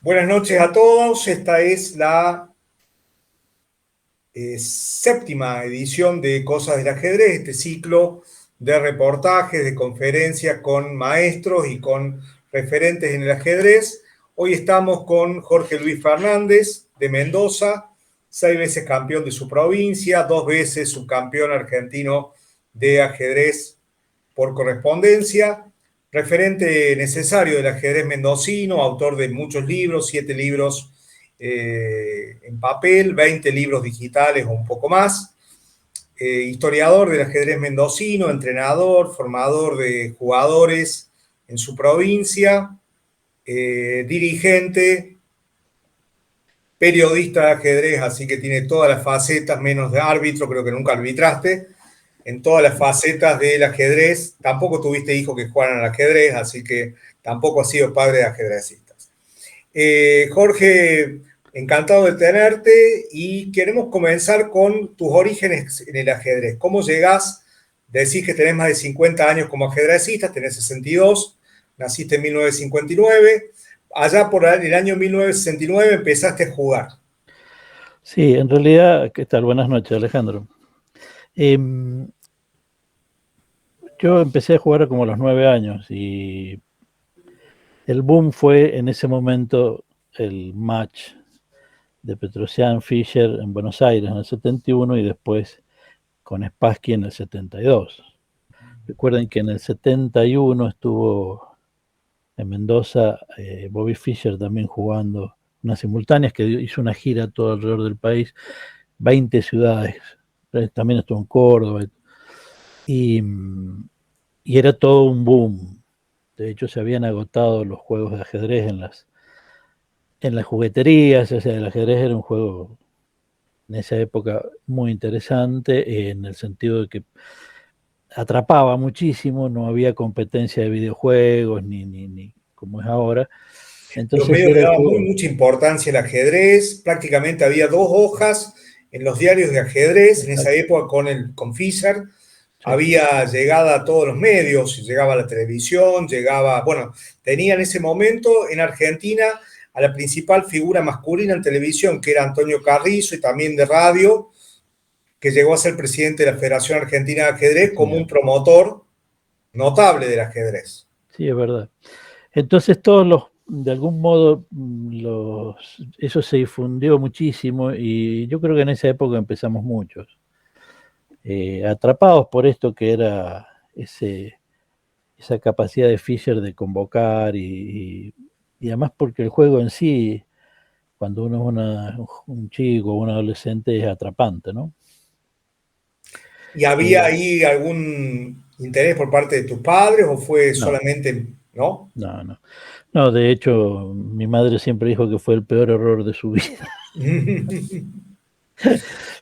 Buenas noches a todos. Esta es la séptima edición de Cosas del Ajedrez, este ciclo de reportajes, de conferencias con maestros y con referentes en el ajedrez. Hoy estamos con Jorge Luis Fernández de Mendoza, 6 veces campeón de su provincia, 2 veces subcampeón argentino de ajedrez por correspondencia, referente necesario del ajedrez mendocino, autor de muchos libros, 7 libros en papel, 20 libros digitales o un poco más, historiador del ajedrez mendocino, entrenador, formador de jugadores en su provincia, dirigente, periodista de ajedrez, así que tiene todas las facetas, menos de árbitro, creo que nunca arbitraste, en todas las facetas del ajedrez. Tampoco tuviste hijos que jugaran al ajedrez, así que tampoco has sido padre de ajedrecistas. Jorge, encantado de tenerte y queremos comenzar con tus orígenes en el ajedrez. ¿Cómo llegás? Decís que tenés más de 50 años como ajedrecista, tenés 62, naciste en 1959. Allá por el año 1969 empezaste a jugar. Sí, en realidad, ¿qué tal? Buenas noches, Alejandro. Yo empecé a jugar como a los 9 años y el boom fue en ese momento el match de Petrosian Fischer en Buenos Aires en el 71 y después con Spassky en el 72. Recuerden que en el 71 estuvo en Mendoza Bobby Fischer también jugando unas simultáneas, que hizo una gira todo alrededor del país, 20 ciudades, también estuvo en Córdoba, y era todo un boom. De hecho, se habían agotado los juegos de ajedrez en las jugueterías. O sea, el ajedrez era un juego en esa época muy interesante, en el sentido de que atrapaba muchísimo, no había competencia de videojuegos ni como es ahora. Los Entonces medios le era el daban juego. mucha importancia al ajedrez, prácticamente había 2 hojas en los diarios de ajedrez en esa Exacto. época con Fischer. Sí. Había llegada a todos los medios, llegaba a la televisión, tenía en ese momento en Argentina a la principal figura masculina en televisión, que era Antonio Carrizo, y también de radio, que llegó a ser presidente de la Federación Argentina de Ajedrez como un promotor notable del ajedrez. Sí, es verdad. Entonces de algún modo, eso se difundió muchísimo y yo creo que en esa época empezamos muchos, atrapados por esto que era esa capacidad de Fischer de convocar y además porque el juego en sí, cuando uno es un chico o un adolescente, es atrapante, ¿no? ¿Y había ahí algún interés por parte de tus padres o fue No, solamente, no? no. No, de hecho, mi madre siempre dijo que fue el peor error de su vida.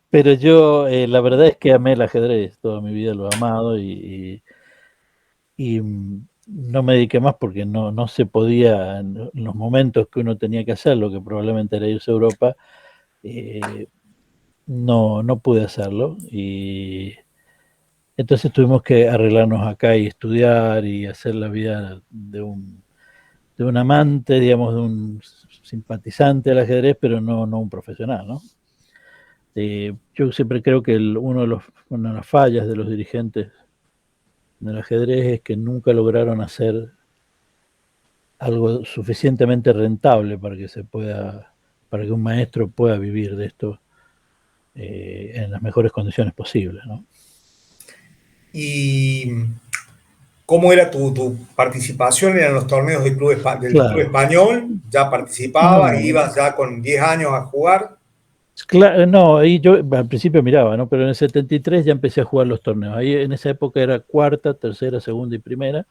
Pero yo, la verdad es que amé el ajedrez, toda mi vida lo he amado y no me dediqué más porque no se podía, en los momentos que uno tenía que hacerlo, que probablemente era irse a Europa, no pude hacerlo. Y entonces tuvimos que arreglarnos acá y estudiar y hacer la vida de un amante, digamos, de un simpatizante del ajedrez, pero no un profesional, ¿no? Yo siempre creo que una de las fallas de los dirigentes del ajedrez es que nunca lograron hacer algo suficientemente rentable para que un maestro pueda vivir de esto en las mejores condiciones posibles, ¿no? ¿Y cómo era tu participación en los torneos del club Claro. español? ¿Ya participabas? No, ¿Ibas ya con 10 años a jugar? claro, no, ahí yo al principio miraba, ¿no? Pero en el 73 ya empecé a jugar los torneos. Ahí en esa época era cuarta, tercera, segunda y primera.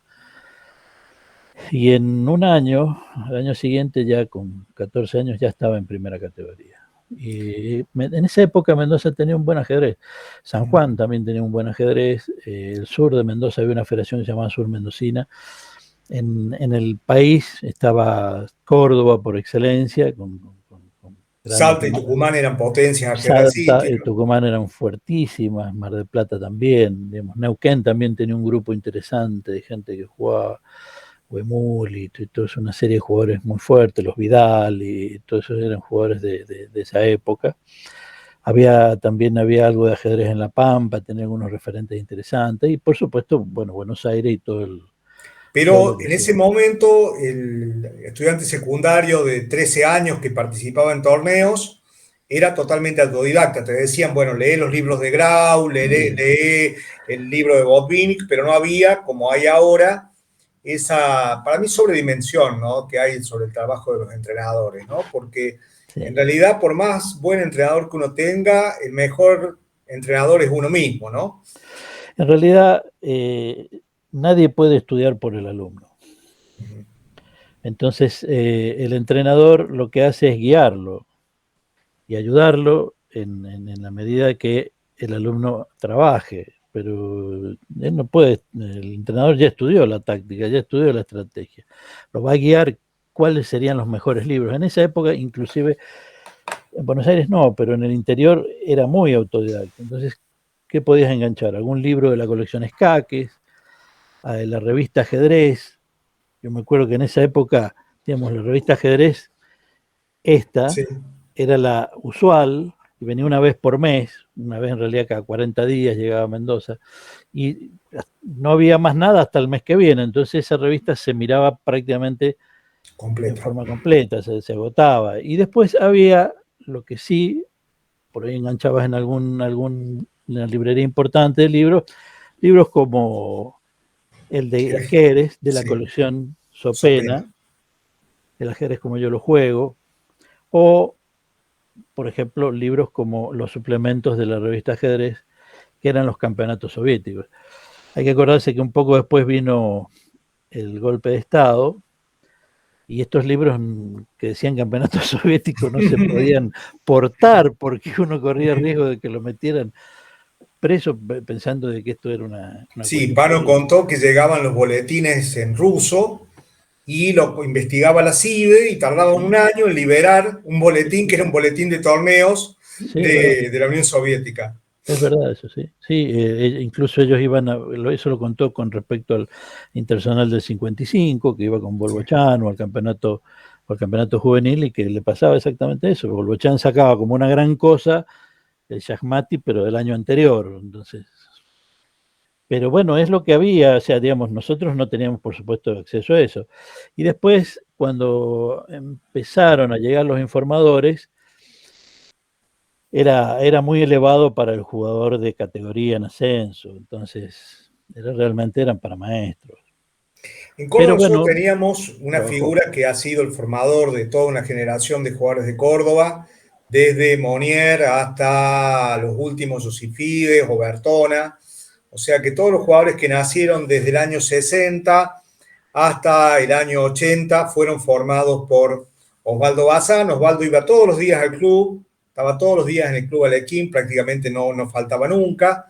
Y en un año, al año siguiente, ya con 14 años, ya estaba en primera categoría. Y en esa época Mendoza tenía un buen ajedrez. San Juan también tenía un buen ajedrez. El sur de Mendoza había una federación que se llamaba Sur Mendocina. En el país estaba Córdoba por excelencia, con grandes. Salta y Tucumán eran potencias Salta y ajedrecísticas. Tucumán eran fuertísimas, Mar del Plata también, digamos, Neuquén también tenía un grupo interesante de gente que jugaba. Huemul y toda una serie de jugadores muy fuertes, los Vidal y todos esos eran jugadores de esa época. También había algo de ajedrez en La Pampa, tenía algunos referentes interesantes y por supuesto, bueno, Buenos Aires y todo lo Pero que en se... ese momento, el estudiante secundario de 13 años que participaba en torneos era totalmente autodidacta. Te decían, bueno, lee los libros de Grau, lee el libro de Botvinnik, pero no había, como hay ahora, esa, para mí, sobredimensión, ¿no?, que hay sobre el trabajo de los entrenadores, ¿no? Porque Sí. en realidad, por más buen entrenador que uno tenga, el mejor entrenador es uno mismo, ¿no? En realidad, nadie puede estudiar por el alumno. Entonces, el entrenador lo que hace es guiarlo y ayudarlo en la medida que el alumno trabaje. Pero él no puede, el entrenador ya estudió la táctica, ya estudió la estrategia. Lo va a guiar cuáles serían los mejores libros. En esa época, inclusive, en Buenos Aires no, pero en el interior era muy autodidacta. Entonces, ¿qué podías enganchar? Algún libro de la colección Escaques, a la revista Ajedrez. Yo me acuerdo que en esa época, digamos, la revista Ajedrez, esta Sí, era la usual, y venía una vez por mes, una vez en realidad cada 40 días llegaba a Mendoza, y no había más nada hasta el mes que viene, entonces esa revista se miraba prácticamente en completa. forma completa, se agotaba. Y después había lo que sí, por ahí enganchabas en una librería importante de libros como el de ajedrez de la Sí, colección Sopena. Sopena, el ajedrez como yo lo juego, o, por ejemplo, libros como los suplementos de la revista Ajedrez, que eran los campeonatos soviéticos. Hay que acordarse que un poco después vino el golpe de Estado y estos libros que decían campeonatos soviéticos no se podían portar porque uno corría el riesgo de que lo metieran preso pensando de que esto era una Sí, cuestión Pano política. contó que llegaban los boletines en ruso y lo investigaba la CIDE y tardaban un año en liberar un boletín que era un boletín de torneos Sí, es verdad. de la Unión Soviética. Es verdad, eso sí. Sí, incluso ellos iban eso lo contó con respecto al Internacional del 55, que iba con Sí. Bolbochan o al campeonato juvenil, y que le pasaba exactamente eso. Bolbochan sacaba como una gran cosa el Shahmati, pero del año anterior. Entonces, pero bueno, es lo que había, o sea, digamos, nosotros no teníamos, por supuesto, acceso a eso. Y después, cuando empezaron a llegar los informadores, era muy elevado para el jugador de categoría en ascenso, entonces realmente eran para maestros. En Pero Córdoba nosotros bueno, teníamos una trabajó. figura que ha sido el formador de toda una generación de jugadores de Córdoba, desde Monier hasta los últimos Osifides o Bertona. O sea que todos los jugadores que nacieron desde el año 60 hasta el año 80 fueron formados por Osvaldo Bazán. Osvaldo iba todos los días al club, estaba todos los días en el club Alequín, prácticamente no faltaba nunca.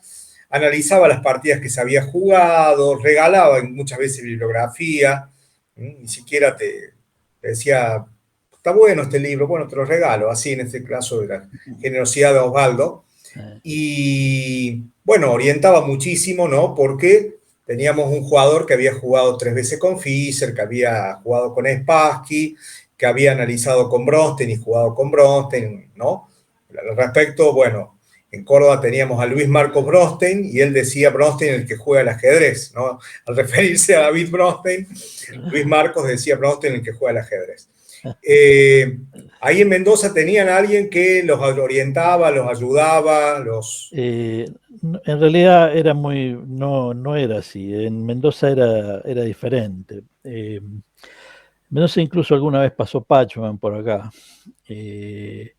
Analizaba las partidas que se había jugado, regalaba muchas veces bibliografía, ni siquiera te decía, está bueno este libro, bueno, te lo regalo, así en este caso de la generosidad de Osvaldo. Eh, Y bueno, orientaba muchísimo, ¿no? Porque teníamos un jugador que había jugado 3 veces con Fischer, que había jugado con Spassky, que había analizado con Bronstein y jugado con Bronstein, ¿no? Al respecto, bueno, en Córdoba teníamos a Luis Marcos Bronstein y él decía Bronstein el que juega al ajedrez, ¿no? Al referirse a David Bronstein, Luis Marcos decía Bronstein el que juega al ajedrez. Eh, Ahí en Mendoza tenían a alguien que los orientaba, los ayudaba, los... en realidad era no era así, en Mendoza era diferente. Mendoza incluso alguna vez pasó Pachman por acá. Eh,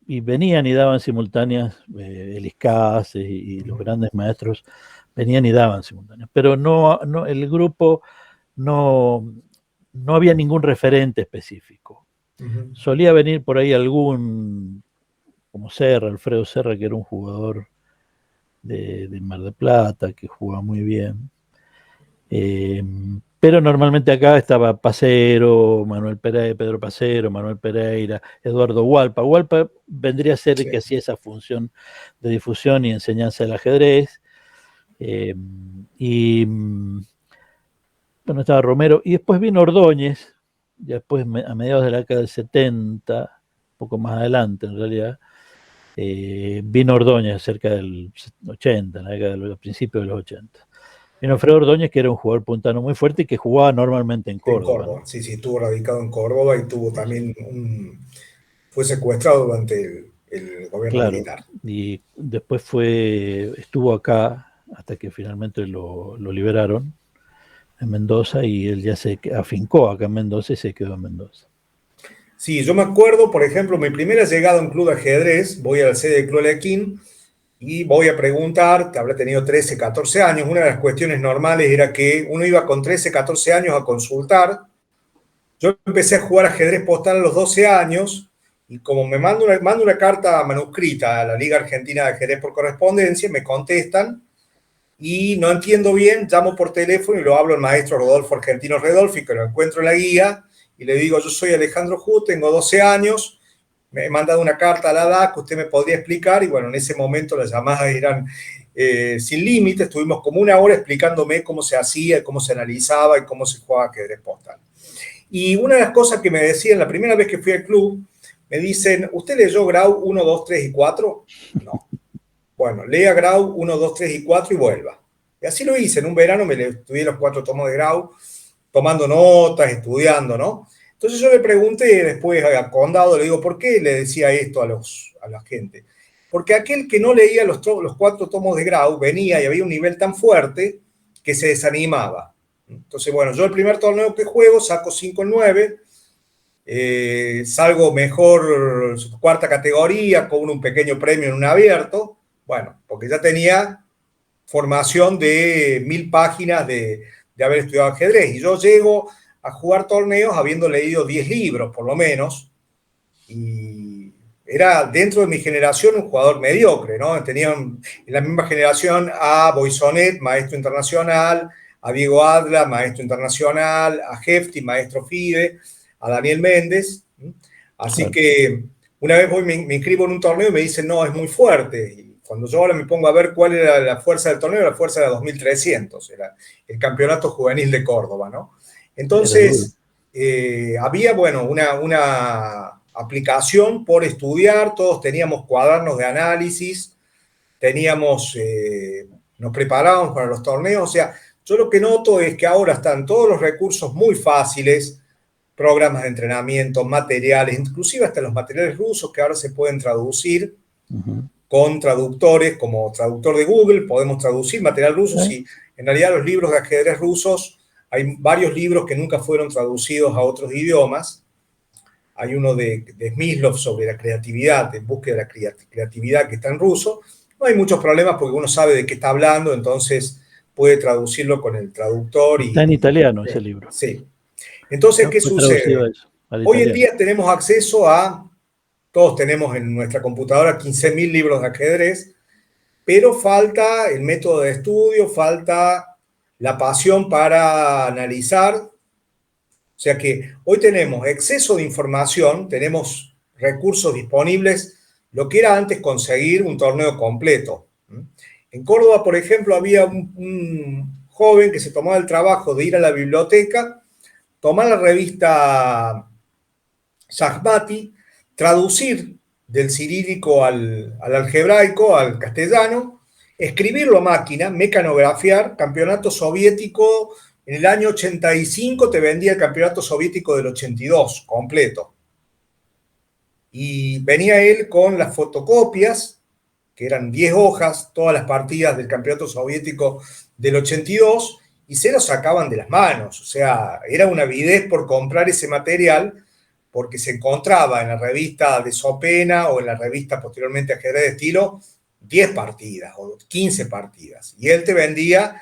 y venían y daban simultáneas, el Iscáces y los grandes maestros venían y daban simultáneas, pero el grupo no, no había ningún referente específico. Solía venir por ahí algún, como Alfredo Serra, que era un jugador de Mar del Plata, que jugaba muy bien. Eh, pero normalmente acá estaba Pacero, Pedro Pacero, Manuel Pereira, Eduardo Hualpa. Hualpa vendría a ser el Sí. que hacía esa función de difusión y enseñanza del ajedrez. Eh, y, Bueno, estaba Romero y después vino Ordóñez, ya después a mediados de la década del 70, un poco más adelante en realidad, vino Ordóñez cerca del 80, en la década de los principios de los 80. Vino Alfredo Ordóñez, que era un jugador puntano muy fuerte y que jugaba normalmente en En Córdoba, Córdoba, ¿no? sí, sí, estuvo radicado en Córdoba y tuvo también fue secuestrado durante el gobierno Claro, militar. y después estuvo acá hasta que finalmente lo liberaron en Mendoza y él ya se afincó acá en Mendoza y se quedó en Mendoza. Sí, yo me acuerdo, por ejemplo, mi primera llegada a un club de ajedrez, voy a la sede del Club Alequín y voy a preguntar, que habrá tenido 13, 14 años, una de las cuestiones normales era que uno iba con 13, 14 años a consultar. Yo empecé a jugar ajedrez postal a los 12 años y como me mando una carta manuscrita a la Liga Argentina de Ajedrez por correspondencia, me contestan y no entiendo bien, llamo por teléfono y lo hablo al maestro Rodolfo Argentino Redolfi, que lo encuentro en la guía, y le digo, yo soy Alejandro Hu, tengo 12 años, me he mandado una carta a la DAC, usted me podría explicar, y bueno, en ese momento las llamadas eran sin límite, estuvimos como una hora explicándome cómo se hacía, cómo se analizaba y cómo se jugaba ajedrez postal. Y una de las cosas que me decían la primera vez que fui al club, me dicen, ¿usted leyó Grau 1, 2, 3 y 4? No. Bueno, lea Grau 1, 2, 3 y 4 y vuelva. Y así lo hice. En un verano me estudié los 4 tomos de Grau, tomando notas, estudiando, ¿no? Entonces yo le pregunté después a Condado, le digo, ¿por qué le decía esto a la gente? Porque aquel que no leía los 4 tomos de Grau venía y había un nivel tan fuerte que se desanimaba. Entonces, bueno, yo el primer torneo que juego saco 5 en 9, salgo mejor cuarta categoría, con un pequeño premio en un abierto, bueno, porque ya tenía formación de 1000 páginas de haber estudiado ajedrez. Y yo llego a jugar torneos habiendo leído 10 libros, por lo menos, y era dentro de mi generación un jugador mediocre, ¿no? Tenían en la misma generación a Boisonet, maestro internacional, a Diego Adla, maestro internacional, a Hefti, maestro FIDE, a Daniel Méndez. Así Claro. que una vez voy, me inscribo en un torneo y me dicen, no, es muy fuerte. Y cuando yo ahora me pongo a ver cuál era la fuerza del torneo, la fuerza era 2300, era el campeonato juvenil de Córdoba, ¿no? Era duro. Entonces, había, bueno, una aplicación por estudiar, todos teníamos cuadernos de análisis, teníamos, nos preparábamos para los torneos, o sea, yo lo que noto es que ahora están todos los recursos muy fáciles, programas de entrenamiento, materiales, inclusive hasta los materiales rusos que ahora se pueden traducir con traductores, como traductor de Google, podemos traducir material ruso. Y en realidad los libros de ajedrez rusos, hay varios libros que nunca fueron traducidos a otros idiomas. Hay uno de Smyslov sobre la creatividad, en búsqueda de la creatividad, que está en ruso. No hay muchos problemas porque uno sabe de qué está hablando, entonces puede traducirlo con el traductor. Está en italiano ese libro. Sí. Entonces, ¿qué Fue traducido sucede? a eso, al Hoy en italiano. día tenemos acceso a, todos tenemos en nuestra computadora 15.000 libros de ajedrez, pero falta el método de estudio, falta la pasión para analizar. O sea que hoy tenemos exceso de información, tenemos recursos disponibles, lo que era antes conseguir un torneo completo. En Córdoba, por ejemplo, había un joven que se tomaba el trabajo de ir a la biblioteca, tomar la revista Shahmati, traducir del cirílico al algebraico, al castellano, escribirlo a máquina, mecanografiar, campeonato soviético, en el año 85 te vendía el campeonato soviético del 82, completo. Y venía él con las fotocopias, que eran 10 hojas, todas las partidas del campeonato soviético del 82, y se lo sacaban de las manos. O sea, era una avidez por comprar ese material, porque se encontraba en la revista de Sopena o en la revista posteriormente Ajedrez de Estilo 10 partidas o 15 partidas. Y él te vendía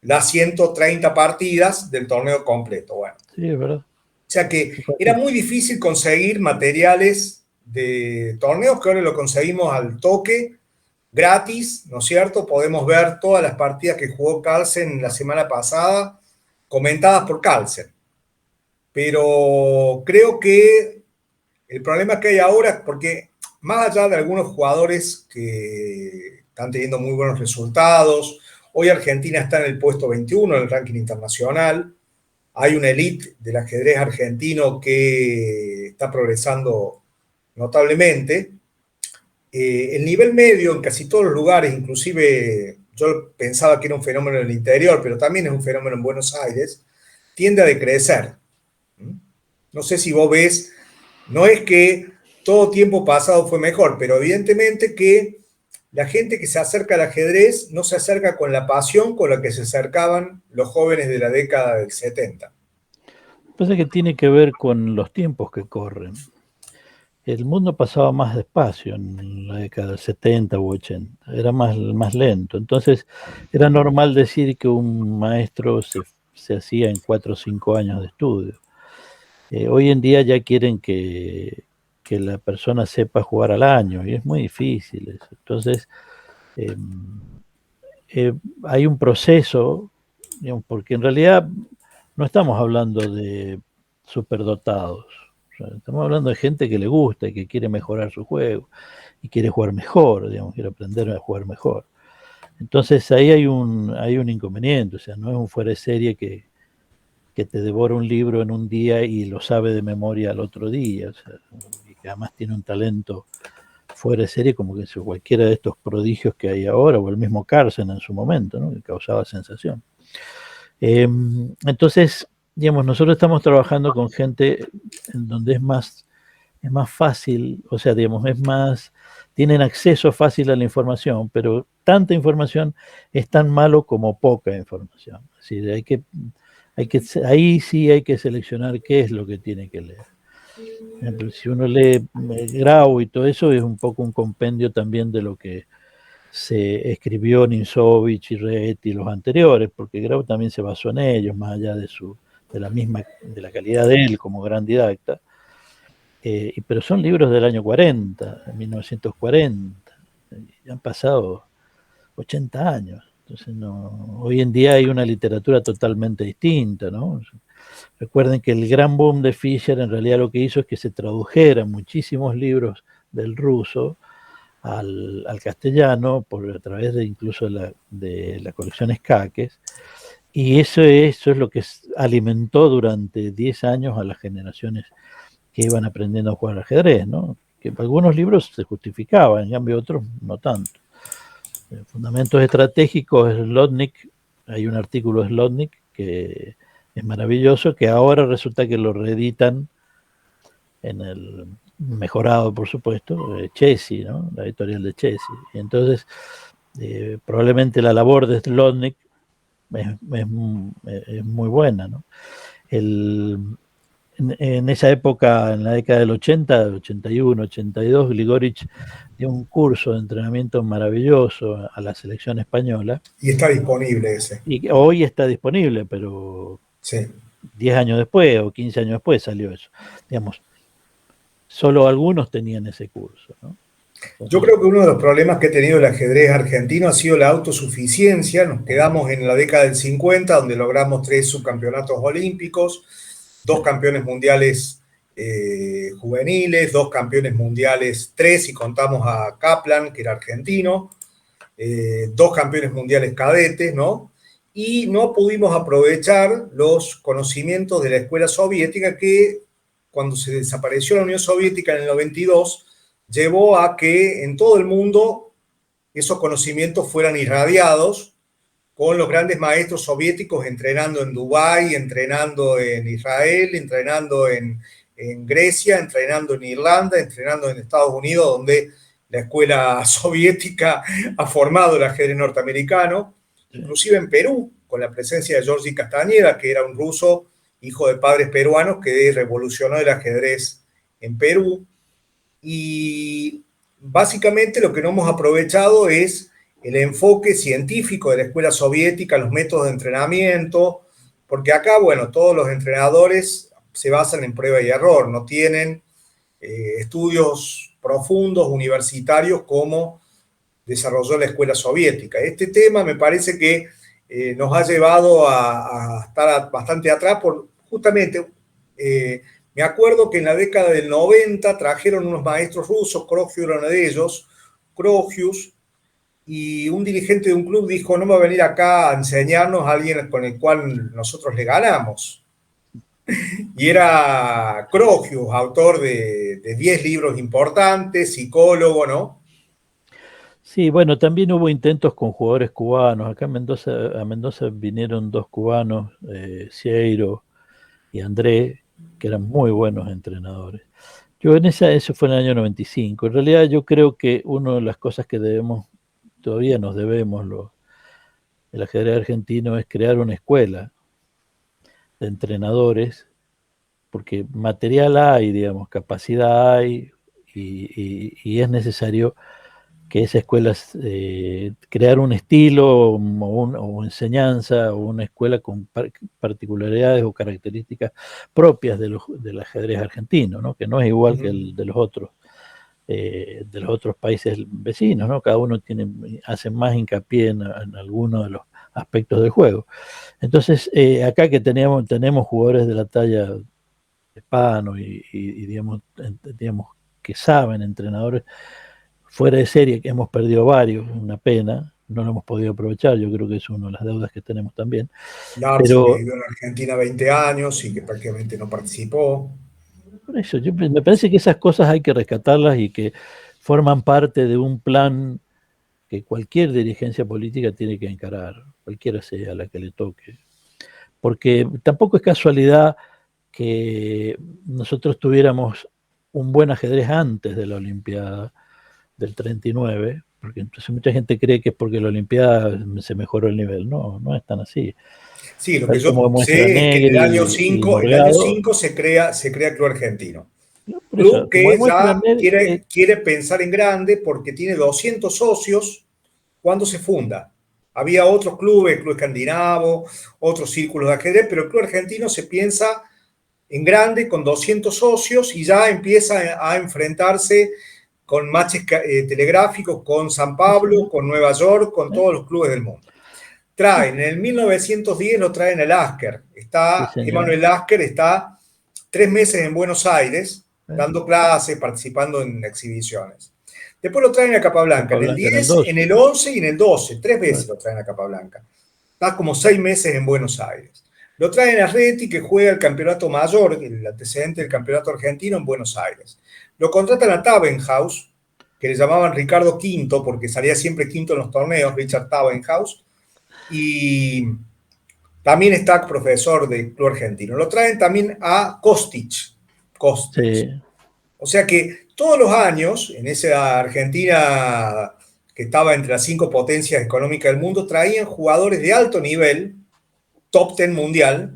las 130 partidas del torneo completo. Bueno, Sí, es verdad. o sea que era muy difícil conseguir materiales de torneos que ahora lo conseguimos al toque, gratis, ¿no es cierto? Podemos ver todas las partidas que jugó Carlsen la semana pasada, comentadas por Carlsen. Pero creo que el problema que hay ahora, porque más allá de algunos jugadores que están teniendo muy buenos resultados, hoy Argentina está en el puesto 21 en el ranking internacional, hay una élite del ajedrez argentino que está progresando notablemente. El nivel medio en casi todos los lugares, inclusive yo pensaba que era un fenómeno en el interior, pero también es un fenómeno en Buenos Aires, tiende a decrecer. No sé si vos ves, no es que todo tiempo pasado fue mejor, pero evidentemente que la gente que se acerca al ajedrez no se acerca con la pasión con la que se acercaban los jóvenes de la década del 70. Pasa que tiene que ver con los tiempos que corren. El mundo pasaba más despacio en la década del 70 u 80, era más lento. Entonces era normal decir que un maestro se hacía en 4 o 5 años de estudio. Hoy en día ya quieren que la persona sepa jugar al año y es muy difícil eso. Entonces eh, hay un proceso, digamos, porque en realidad no estamos hablando de superdotados. O sea, estamos hablando de gente que le gusta y que quiere mejorar su juego y quiere jugar mejor, digamos, quiere aprender a jugar mejor. Entonces ahí hay un inconveniente, o sea, no es un fuera de serie que te devora un libro en un día y lo sabe de memoria al otro día, o sea, y que además tiene un talento fuera de serie como que cualquiera de estos prodigios que hay ahora, o el mismo Carlsen en su momento, ¿no? Que causaba sensación. Entonces, digamos, nosotros estamos trabajando con gente en donde es más fácil, o sea, digamos, tienen acceso fácil a la información, pero tanta información es tan malo como poca información. Es decir, ahí sí hay que seleccionar qué es lo que tiene que leer. Ejemplo, si uno lee Grau y todo eso, es un poco un compendio también de lo que se escribió Ninzovich y Reti y los anteriores, porque Grau también se basó en ellos, más allá de la calidad de él como gran didacta. Pero son libros del año 40, 1940, ya han pasado 80 años. Entonces hoy en día hay una literatura totalmente distinta, ¿no? Recuerden que el gran boom de Fischer en realidad lo que hizo es que se tradujeran muchísimos libros del ruso al castellano a través de incluso de la colección Escaques, y eso es lo que alimentó durante 10 años a las generaciones que iban aprendiendo a jugar al ajedrez, ¿no? Que algunos libros se justificaban, en cambio otros no tanto. Fundamentos estratégicos, Slotnick, hay un artículo de Slotnick que es maravilloso, que ahora resulta que lo reeditan en el mejorado, por supuesto, Chessy, ¿no? La editorial de Chessy. Y entonces, probablemente la labor de Slotnick es muy buena, ¿no? En esa época, en la década del 80, 81, 82, Gligorich dio un curso de entrenamiento maravilloso a la selección española. Y está disponible ese. Y hoy está disponible, pero sí. 10 años después o 15 años después salió eso. Digamos, solo algunos tenían ese curso, ¿no? Yo creo que uno de los problemas que ha tenido el ajedrez argentino ha sido la autosuficiencia. Nos quedamos en la década del 50, donde logramos 3 subcampeonatos olímpicos, 2 campeones mundiales juveniles, 2 campeones mundiales, 3 si contamos a Kaplan, que era argentino, 2 campeones mundiales cadetes, ¿no? Y no pudimos aprovechar los conocimientos de la escuela soviética que, cuando se desapareció la Unión Soviética en el 92, llevó a que en todo el mundo esos conocimientos fueran irradiados, con los grandes maestros soviéticos entrenando en Dubái, entrenando en Israel, entrenando en Grecia, entrenando en Irlanda, entrenando en Estados Unidos, donde la escuela soviética ha formado el ajedrez norteamericano, inclusive en Perú, con la presencia de Georgi Castañeda, que era un ruso, hijo de padres peruanos, que revolucionó el ajedrez en Perú. Y básicamente lo que no hemos aprovechado es el enfoque científico de la escuela soviética, los métodos de entrenamiento, porque acá, bueno, todos los entrenadores se basan en prueba y error, no tienen estudios profundos, universitarios, como desarrolló la escuela soviética. Este tema me parece que nos ha llevado a estar bastante atrás por justamente... me acuerdo que en la década del 90 trajeron unos maestros rusos, Krogius era uno de ellos, Krogius, y un dirigente de un club dijo, no va a venir acá a enseñarnos a alguien con el cual nosotros le ganamos. Y era Crogius, autor de 10 libros importantes, psicólogo, ¿no? Sí, bueno, también hubo intentos con jugadores cubanos. Acá a Mendoza vinieron dos cubanos, Cieiro y André, que eran muy buenos entrenadores. Eso fue en el año 95. En realidad yo creo que una de las cosas que todavía nos debemos el ajedrez argentino es crear una escuela de entrenadores, porque material hay, digamos, capacidad hay, y es necesario que esa escuela, crear un estilo o enseñanza o una escuela con particularidades o características propias del ajedrez argentino, ¿no? Que no es igual que el de los otros países vecinos, ¿no? Cada uno hace más hincapié en algunos de los aspectos del juego. Entonces, acá que tenemos jugadores de la talla de Pano digamos, que saben, entrenadores fuera de serie, que hemos perdido varios, una pena, no lo hemos podido aprovechar, yo creo que es una de las deudas que tenemos también. Larsen, que Pero vivió en Argentina 20 años y que prácticamente no participó. por eso, me parece que esas cosas hay que rescatarlas y que forman parte de un plan que cualquier dirigencia política tiene que encarar, cualquiera sea la que le toque. Porque tampoco es casualidad que nosotros tuviéramos un buen ajedrez antes de la Olimpiada del 39, porque entonces mucha gente cree que es porque la Olimpiada se mejoró el nivel. No, no es tan así. Sí, lo que Tal como yo demuestra sé es que en el año Negri y 5, el año Morgado, 5 se crea Club Argentino. ¿no? Por eso, Club como que demuestra ya Negri, quiere pensar en grande porque tiene 200 socios cuando se funda. Había otros clubes, el Club Escandinavo, otros círculos de ajedrez, pero el Club Argentino se piensa en grande con 200 socios y ya empieza a enfrentarse con matches telegráficos con San sí, señor, Pablo, con Nueva York, con ¿eh? todos los clubes del mundo. Sí, En el 1910 lo traen el Lasker. sí, señor. Emanuel Lasker está 3 meses en Buenos Aires, ¿Eh? dando clases, participando en exhibiciones. Después lo traen a Capablanca, en el Capablanca en el 10, en 12. el 11 y en el 12. 3 veces Bueno, lo traen a Capablanca. Está como 6 meses en Buenos Aires. Lo traen a Reti, que juega el campeonato mayor, el antecedente del campeonato argentino en Buenos Aires. Lo contratan a Tabenhaus, que le llamaban Ricardo Quinto, porque salía siempre quinto en los torneos, Richard Tabenhaus, y también está profesor del Club Argentino. Lo traen también a Kostic. Kostic. sí, O sea que todos los años, en esa Argentina que estaba entre las 5 potencias económicas del mundo, traían jugadores de alto nivel, top 10 mundial,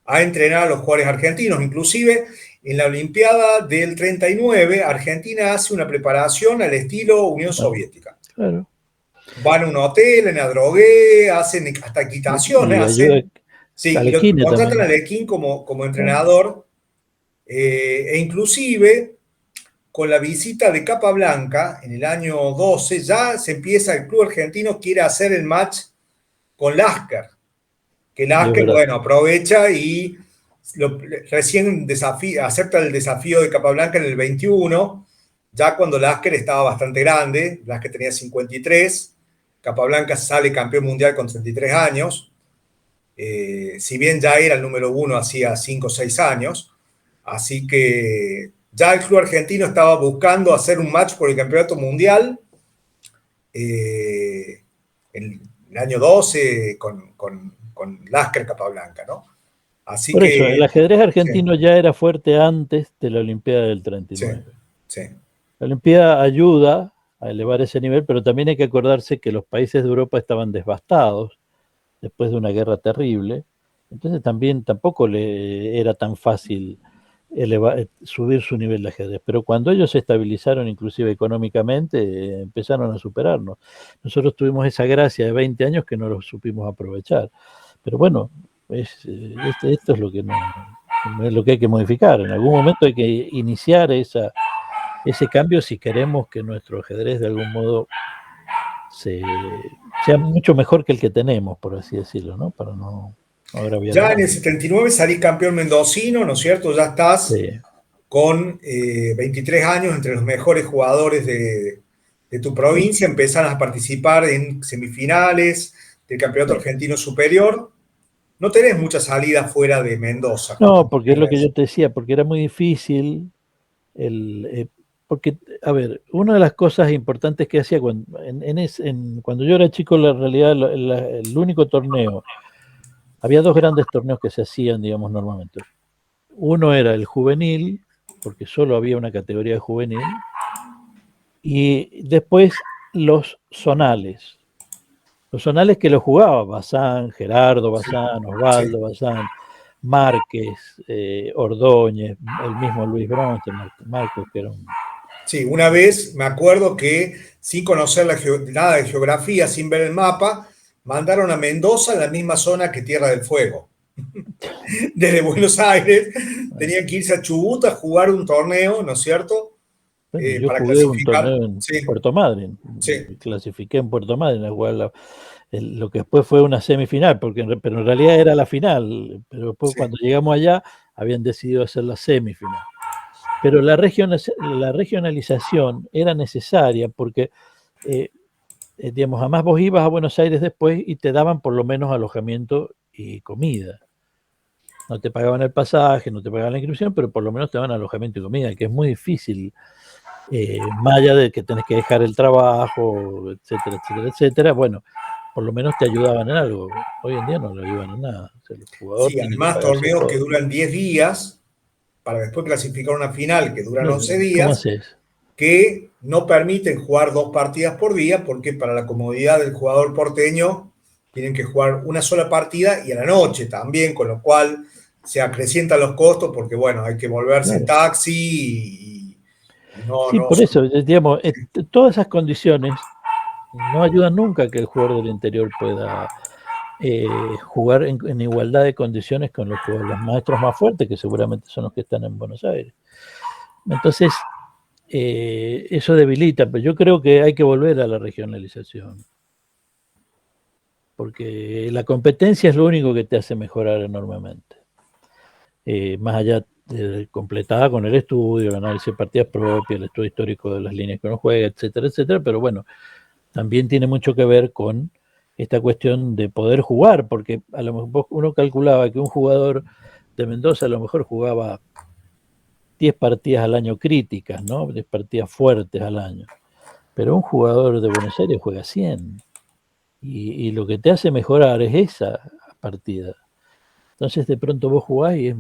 a entrenar a los jugadores argentinos. Inclusive en la Olimpiada del 39, Argentina hace una preparación al estilo Unión bueno, Soviética. claro. Van a un hotel, en Adrogué, hacen hasta equitaciones, Y ayuda sí, a y lo Lequine contratan a también. Lequín como entrenador, e inclusive con la visita de Capablanca en el año 12 ya se empieza, el club argentino quiere hacer el match con Lasker, que Es Lasker, verdad. bueno, aprovecha y recién acepta el desafío de Capablanca en el 21, ya cuando Lasker estaba bastante grande, Lasker tenía 53, Capablanca sale campeón mundial con 33 años, si bien ya era el número 1 hacía 5 o 6 años, así que ya el club argentino estaba buscando hacer un match por el campeonato mundial en el año 12 con Lasker Capablanca, ¿no? Así Por eso, el que, ajedrez sí, argentino ya era fuerte antes de la Olimpiada del sí, 39. sí. La Olimpiada ayuda a elevar ese nivel, pero también hay que acordarse que los países de Europa estaban devastados después de una guerra terrible, entonces también tampoco le era tan fácil subir su nivel de ajedrez, pero cuando ellos se estabilizaron inclusive económicamente, empezaron a superarnos. Nosotros tuvimos esa gracia de 20 años que no lo supimos aprovechar, pero bueno, esto es lo que, es lo que hay que modificar, en algún momento hay que iniciar ese cambio si queremos que nuestro ajedrez de algún modo se, sea mucho mejor que el que tenemos, por así decirlo, ¿no? Para no agraviar a Ya en el nadie. 79 salí campeón mendocino, ¿no es cierto? Ya estás Sí, con 23 años entre los mejores jugadores de tu sí, provincia, empezás a participar en semifinales del Campeonato sí, Argentino Superior. no tenés mucha salida fuera de Mendoza. No, porque es lo que yo te decía, porque era muy difícil porque, a ver, una de las cosas importantes que hacía cuando yo era chico, la realidad, el único torneo, había dos grandes torneos que se hacían, digamos, normalmente. Uno era el juvenil, porque solo había una categoría de juvenil, y después los zonales. Los zonales que los jugaba Bazán, Gerardo Bazán, Osvaldo Sí. Bazán, Márquez, Ordóñez, el mismo Luis Bronce, Márquez, que era un... Sí, una vez me acuerdo que sin conocer nada de geografía, sin ver el mapa, mandaron a Mendoza en la misma zona que Tierra del Fuego. Desde Buenos Aires tenían que irse a Chubut a jugar un torneo, ¿no es cierto? Bueno, yo Para jugué un clasificar. torneo en Sí, Puerto Madryn, sí, clasifiqué en Puerto Madryn a jugar lo que después fue una semifinal, pero en realidad era la final, pero después sí. cuando llegamos allá habían decidido hacer la semifinal. Pero la regionalización era necesaria porque, digamos, además vos ibas a Buenos Aires después y te daban por lo menos alojamiento y comida. No te pagaban el pasaje, no te pagaban la inscripción, pero por lo menos te daban alojamiento y comida, que es muy difícil, más allá de que tenés que dejar el trabajo, etcétera, etcétera, etcétera. Bueno, por lo menos te ayudaban en algo. Hoy en día no le ayudan en nada. O sea, el jugador Sí, tiene que además pagarse torneos que todo. duran 10 días, para después clasificar una final que duran 11 ¿Cómo días, haces? que no permiten jugar 2 partidas por día, porque para la comodidad del jugador porteño tienen que jugar una sola partida y a la noche también, con lo cual se acrecientan los costos, porque bueno, hay que volverse en Claro. taxi y no, Sí, no por son. eso, digamos, todas esas condiciones no ayudan nunca a que el jugador del interior pueda jugar en igualdad de condiciones con los maestros más fuertes, que seguramente son los que están en Buenos Aires. Entonces, eso debilita, pero yo creo que hay que volver a la regionalización, porque la competencia es lo único que te hace mejorar enormemente. Más allá de completada con el estudio, el análisis de partidas propias, el estudio histórico de las líneas que uno juega, etcétera, etcétera, pero bueno, también tiene mucho que ver con esta cuestión de poder jugar, porque a lo mejor uno calculaba que un jugador de Mendoza a lo mejor jugaba 10 partidas al año críticas, ¿no? 10 partidas fuertes al año. Pero un jugador de Buenos Aires juega 100. Y lo que te hace mejorar es esa partida. Entonces de pronto vos jugás y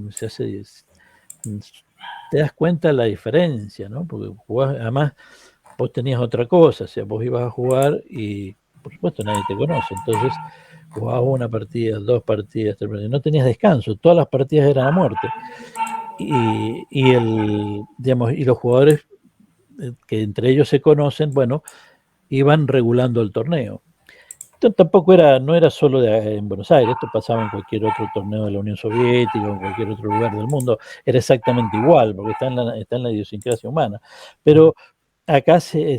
te das cuenta de la diferencia, ¿no? Porque jugás, además vos tenías otra cosa, o sea, vos ibas a jugar y por supuesto nadie te conoce, entonces jugabas una partida, dos partidas, tres partidas, no tenías descanso, todas las partidas eran a muerte. Digamos, y los jugadores que entre ellos se conocen, bueno, iban regulando el torneo. Esto tampoco no era solo en Buenos Aires, esto pasaba en cualquier otro torneo de la Unión Soviética o en cualquier otro lugar del mundo, era exactamente igual, porque está en la idiosincrasia humana. Pero acá se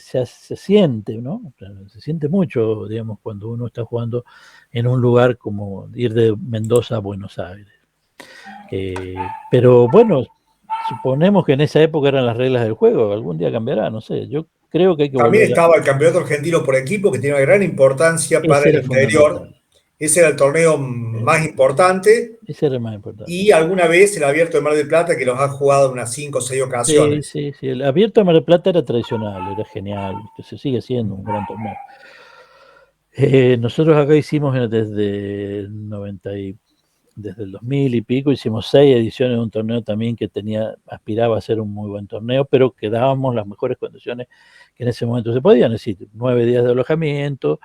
siente, ¿no? Se siente mucho, digamos, cuando uno está jugando en un lugar como ir de Mendoza a Buenos Aires. Pero bueno, suponemos que en esa época eran las reglas del juego, algún día cambiará, no sé, yo creo que hay que También volver a... estaba el campeonato argentino por equipo, que tiene una gran importancia para Ese el era interior. fundamental, Ese era el torneo más importante. ese era el más importante. Y alguna vez el Abierto de Mar del Plata, que los ha jugado unas 5 o 6 Sí, ocasiones. sí, sí, el Abierto de Mar del Plata era tradicional, era genial, se sigue siendo un gran torneo. Nosotros acá hicimos desde el 2000 y pico, hicimos 6 ediciones de un torneo también que aspiraba a ser un muy buen torneo, pero que dábamos las mejores condiciones que en ese momento se podían, es decir, 9 días de alojamiento,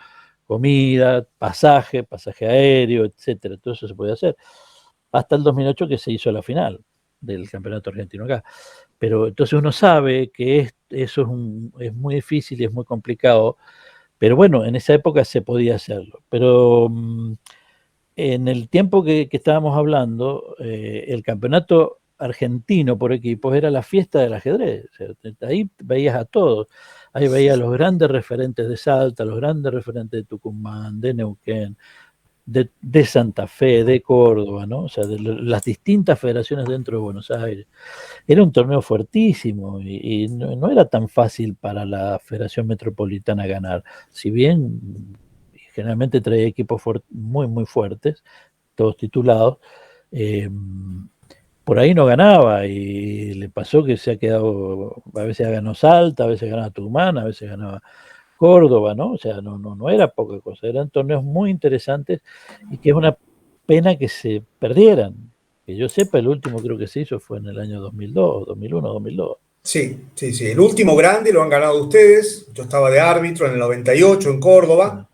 comida, pasaje aéreo, etcétera, todo eso se podía hacer. Hasta el 2008 que se hizo la final del campeonato argentino acá. Pero entonces uno sabe que eso es muy difícil y es muy complicado, pero bueno, en esa época se podía hacerlo. Pero en el tiempo que estábamos hablando, el campeonato argentino por equipos era la fiesta del ajedrez. O sea, ahí veías a todos. Ahí veías a los grandes referentes de Salta, los grandes referentes de Tucumán, de Neuquén, de Santa Fe, de Córdoba, ¿no? O sea, de las distintas federaciones dentro de Buenos Aires. Era un torneo fuertísimo y no era tan fácil para la Federación Metropolitana ganar. Si bien generalmente traía equipos muy, muy fuertes, todos titulados, por ahí no ganaba y le pasó que se ha quedado, a veces ganó Salta, a veces ganaba Tucumán, a veces ganaba Córdoba, ¿no? O sea, no era poca cosa, eran torneos muy interesantes y que es una pena que se perdieran. Que yo sepa, el último creo que se hizo fue en el año 2002, 2001, 2002. Sí, sí, sí. El último grande lo han ganado ustedes. Yo estaba de árbitro en el 98 en Córdoba.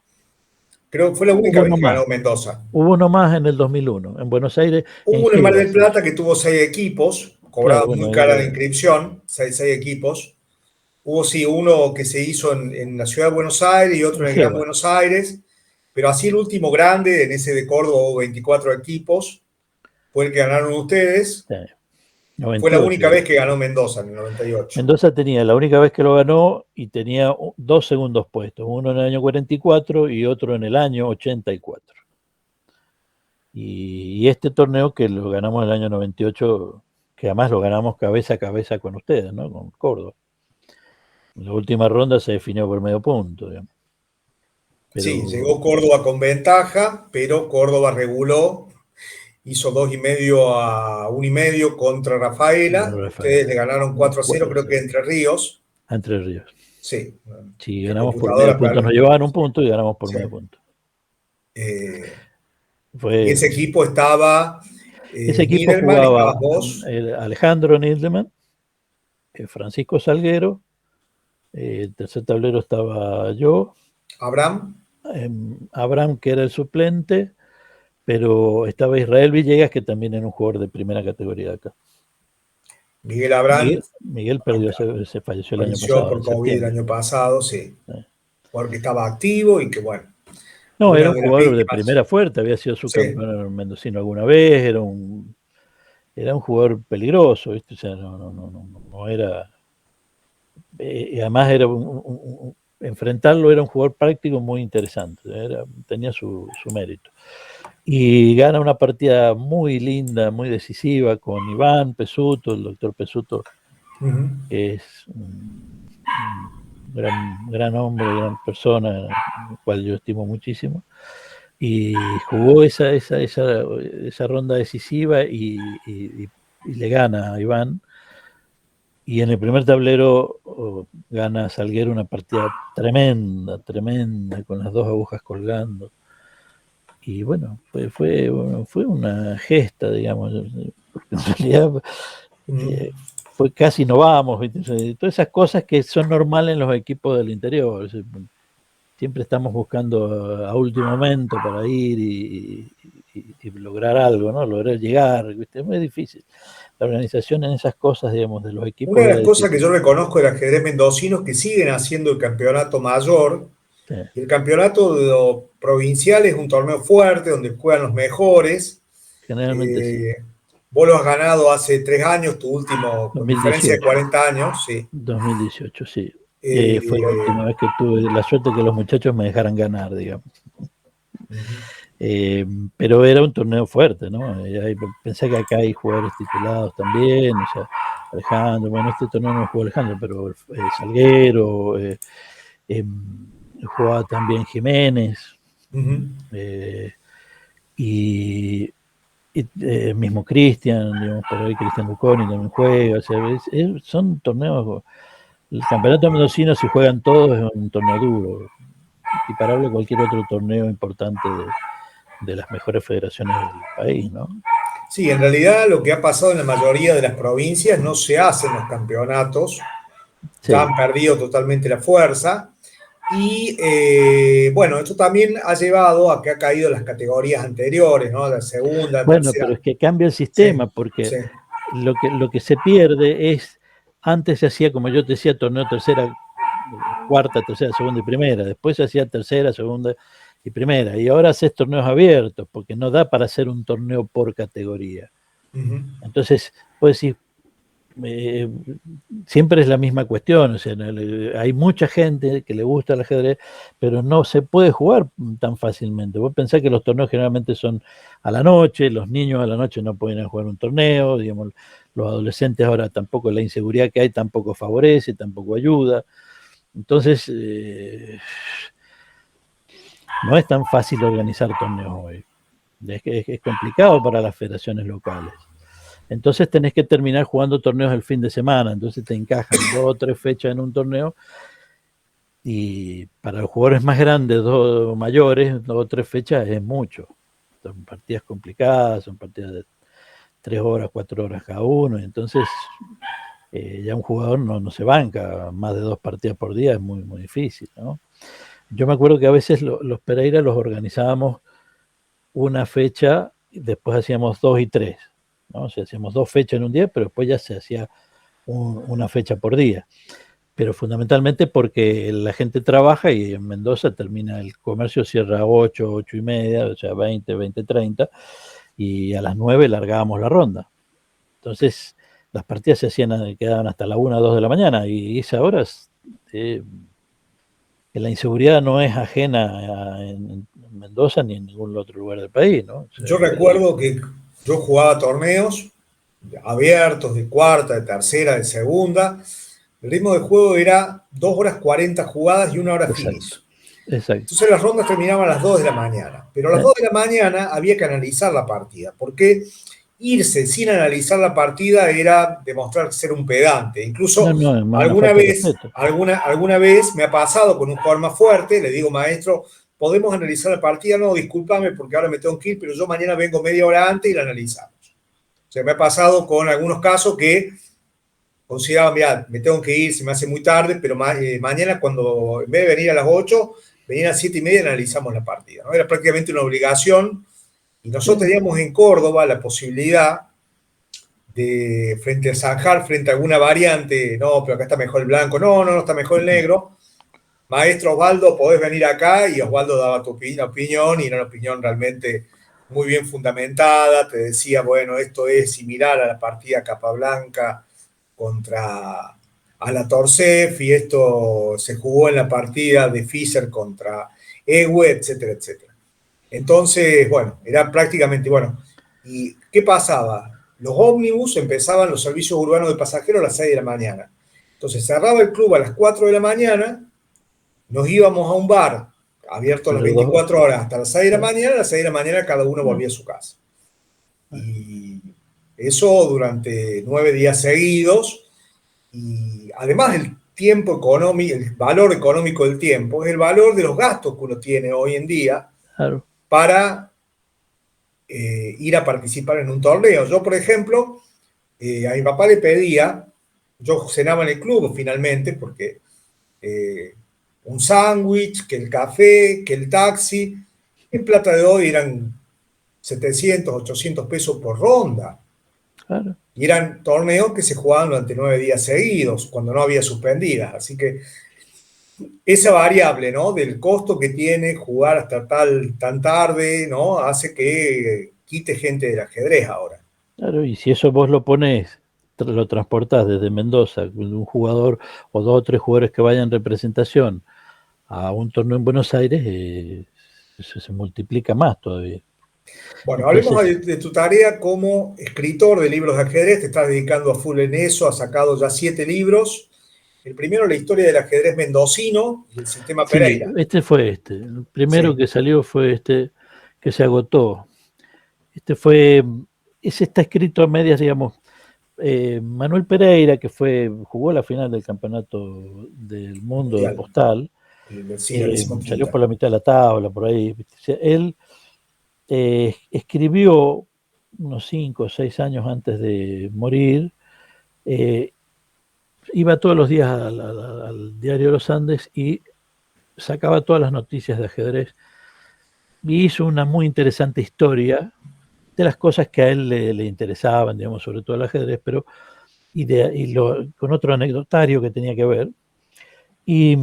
Creo que fue la Hubo única vez uno que más, ganó Mendoza. hubo uno más en el 2001, en Buenos Aires, en Hubo uno en Mar Geva del se hizo. Plata que tuvo 6 equipos, Claro, cobraba bueno, muy cara la inscripción, seis equipos. Hubo sí uno que se hizo en la ciudad de Buenos Aires y otro en en el Gran Geva. Buenos Aires, pero así el último grande, en ese de Córdoba hubo 24 equipos, fue el que ganaron ustedes. Sí, Fue la 98 única ya. vez que ganó Mendoza en el 98. Mendoza tenía la única vez que lo ganó y tenía dos segundos puestos, uno en el año 44 y otro en el año 84. Y este torneo que lo ganamos en el año 98, que además lo ganamos cabeza a cabeza con ustedes, ¿no? Con Córdoba. En la última ronda se definió por medio punto, digamos. Sí, Pero llegó Córdoba con ventaja, pero Córdoba reguló, hizo 2,5 a 1,5 contra Rafaela. Rafael, Ustedes le ganaron 4-0, creo que 4-0, Entre Ríos. Entre Ríos. Sí, Sí, que ganamos por medio computadora, punto, nos llevaban un punto y ganamos por sí. medio punto. Eh, y Fue, ese equipo estaba ese equipo Niederman, estabas jugaba vos, Alejandro Nildemann, Francisco Salguero, el tercer tablero estaba yo, Abraham, Abraham, que era el suplente, pero estaba Israel Villegas, que también era un jugador de primera categoría de acá. Miguel Abraham, Miguel perdió, se falleció el año falleció pasado, por en COVID el septiembre. año pasado, sí. Sí. Porque estaba activo y que bueno, No, era una un de las jugador de víctimas. primera fuerte, había sido Sí. subcampeón mendocino alguna vez, era un jugador peligroso, ¿viste? O sea, no era. Y además era enfrentarlo era un jugador práctico muy interesante, tenía su mérito. Y gana una partida muy linda, muy decisiva con Iván Pesuto, el doctor Pesuto, Uh-huh. que es un gran hombre, gran persona, al cual yo estimo muchísimo. Y jugó esa ronda decisiva y le gana a Iván. Y en el primer tablero gana Salguero una partida tremenda, con las dos agujas colgando. Y bueno, fue una gesta, digamos, porque en realidad Uh-huh. fue casi no vamos, ¿viste? Todas esas cosas que son normales en los equipos del interior. Siempre estamos buscando a último momento para ir y lograr algo, ¿no? Lograr llegar, ¿viste? Es muy difícil. La organización en esas cosas, digamos, de los Una equipos de era las cosas que difícil. yo reconozco del ajedrez mendocino es que siguen haciendo el campeonato mayor. Sí, Y el campeonato de lo provincial es un torneo fuerte donde juegan los mejores. generalmente sí. Eh, Vos lo has ganado hace 3 años, tu último, con diferencia de 2018, 40 años, sí. 2018, sí. Fue la Eh, última vez que tuve la suerte que los muchachos me dejaran ganar, digamos. uh-huh. Pero era un torneo fuerte, ¿no? Pensé que acá hay jugadores titulados también, o sea, Alejandro, bueno, este torneo no jugó Alejandro, pero Salguero, eh, jugaba también Jiménez, Uh-huh. eh, y, mismo Cristian, digamos, por ahí Cristian Duconi también juega, o sea, son torneos, el campeonato mendocino si juegan todos es un torneo duro, equiparable a cualquier otro torneo importante de las mejores federaciones del país, ¿no? Sí, en realidad lo que ha pasado en la mayoría de las provincias no se hacen los campeonatos, ya Sí. han perdido totalmente la fuerza. Y bueno, esto también ha llevado a que ha caído las categorías anteriores, ¿no? La segunda, Bueno, pero tercera. es que cambia el Sí, sistema porque sí. lo que se pierde es, antes se hacía, como yo te decía, torneo tercera, cuarta, tercera, segunda y primera, después se hacía tercera, segunda y primera, y ahora haces torneos abiertos porque no da para hacer un torneo por categoría. Uh-huh. Entonces, puedes decir, eh, siempre es la misma cuestión, o sea, hay mucha gente que le gusta el ajedrez, pero no se puede jugar tan fácilmente. Vos pensás que los torneos generalmente son a la noche, los niños a la noche no pueden jugar un torneo, digamos, los adolescentes ahora tampoco, la inseguridad que hay tampoco favorece, tampoco ayuda. Entonces, no es tan fácil organizar torneos hoy. Es complicado para las federaciones locales. Entonces tenés que terminar jugando torneos el fin de semana, entonces te encajan 2 o 3 fechas en un torneo, y para los jugadores más grandes, mayores, 2 o 3 fechas es mucho. Son partidas complicadas, son partidas de 3 horas, 4 horas cada uno, y entonces ya un jugador no se banca, más de 2 partidas por día es muy, muy difícil, ¿no? Yo me acuerdo que a veces los Pereira los organizábamos una fecha, y después hacíamos 2 y 3, ¿no? O sea, hacíamos 2 fechas en un día, pero después ya se hacía una fecha por día. Pero fundamentalmente porque la gente trabaja y en Mendoza termina el comercio, cierra a 8, 8 y media, o sea, 20, 20, 30, y a las 9 largábamos la ronda. Entonces, las partidas se hacían, quedaban hasta la 1, 2 de la mañana, y esa hora la inseguridad no es ajena en Mendoza ni en ningún otro lugar del país, ¿no? O sea, Yo recuerdo que yo jugaba torneos abiertos de cuarta, de tercera, de segunda. El ritmo de juego era 2 horas 40 jugadas y 1 hora exacto, finish. exacto. Entonces las rondas terminaban a las 2 de la mañana. Pero a las 2 de la mañana había que analizar la partida, porque irse sin analizar la partida era demostrar ser un pedante. Incluso No, es más una falta de respeto. alguna vez me ha pasado con un jugador más fuerte, le digo, maestro, ¿podemos analizar la partida? No, discúlpame porque ahora me tengo que ir, pero yo mañana vengo media hora antes y la analizamos. O sea, me ha pasado con algunos casos que consideraban, mira, me tengo que ir, se me hace muy tarde, pero mañana cuando en vez de venir a las 8, venir a las 7 y media y analizamos la partida, ¿no? Era prácticamente una obligación. Y nosotros teníamos en Córdoba la posibilidad de, frente a zanjar, frente a alguna variante, no, pero acá está mejor el blanco, no está mejor el negro. Maestro Osvaldo, podés venir acá, y Osvaldo daba tu opinión, y era una opinión realmente muy bien fundamentada. Te decía, bueno, esto es similar a la partida Capablanca contra Alatorcef, y esto se jugó en la partida de Fischer contra Ewe, etcétera, etcétera. Entonces, bueno, era prácticamente, bueno, ¿y qué pasaba? Los ómnibus empezaban los servicios urbanos de pasajeros a las 6 de la mañana. Entonces cerraba el club a las 4 de la mañana, nos íbamos a un bar abierto a las 24 horas hasta las 6 de la mañana, a las 6 de la mañana cada uno volvía a su casa. Y eso durante 9 días seguidos, y además el tiempo económico, el valor económico del tiempo, es el valor de los gastos que uno tiene hoy en día para ir a participar en un torneo. Yo, por ejemplo, a mi papá le pedía, yo cenaba en el club finalmente, porque un sándwich, que el café, que el taxi, en plata de hoy eran 700, 800 pesos por ronda. Claro. Y eran torneos que se jugaban durante 9 días seguidos, cuando no había suspendidas. Así que esa variable, ¿no?, del costo que tiene jugar hasta tan tarde, ¿no?, hace que quite gente del ajedrez ahora. Claro, y si eso vos lo pones, lo transportás desde Mendoza, con un jugador o 2 o 3 jugadores que vayan en representación a un torneo en Buenos Aires, eso se multiplica más todavía. Bueno, hablemos de tu tarea como escritor de libros de ajedrez. Te estás dedicando a full en eso, has sacado ya 7 libros. El primero, la historia del ajedrez mendocino y el sistema Pereira. Sí, el primero que salió fue este, que se agotó. Ese está escrito a medias, digamos. Manuel Pereira, que jugó la final del campeonato del mundo de postal, salió por la mitad de la tabla, por ahí. Él escribió unos 5 o 6 años antes de morir, iba todos los días al diario Los Andes y sacaba todas las noticias de ajedrez, y hizo una muy interesante historia de las cosas que a él le interesaban, digamos, sobre todo el ajedrez, pero con otro anecdotario que tenía que ver. Y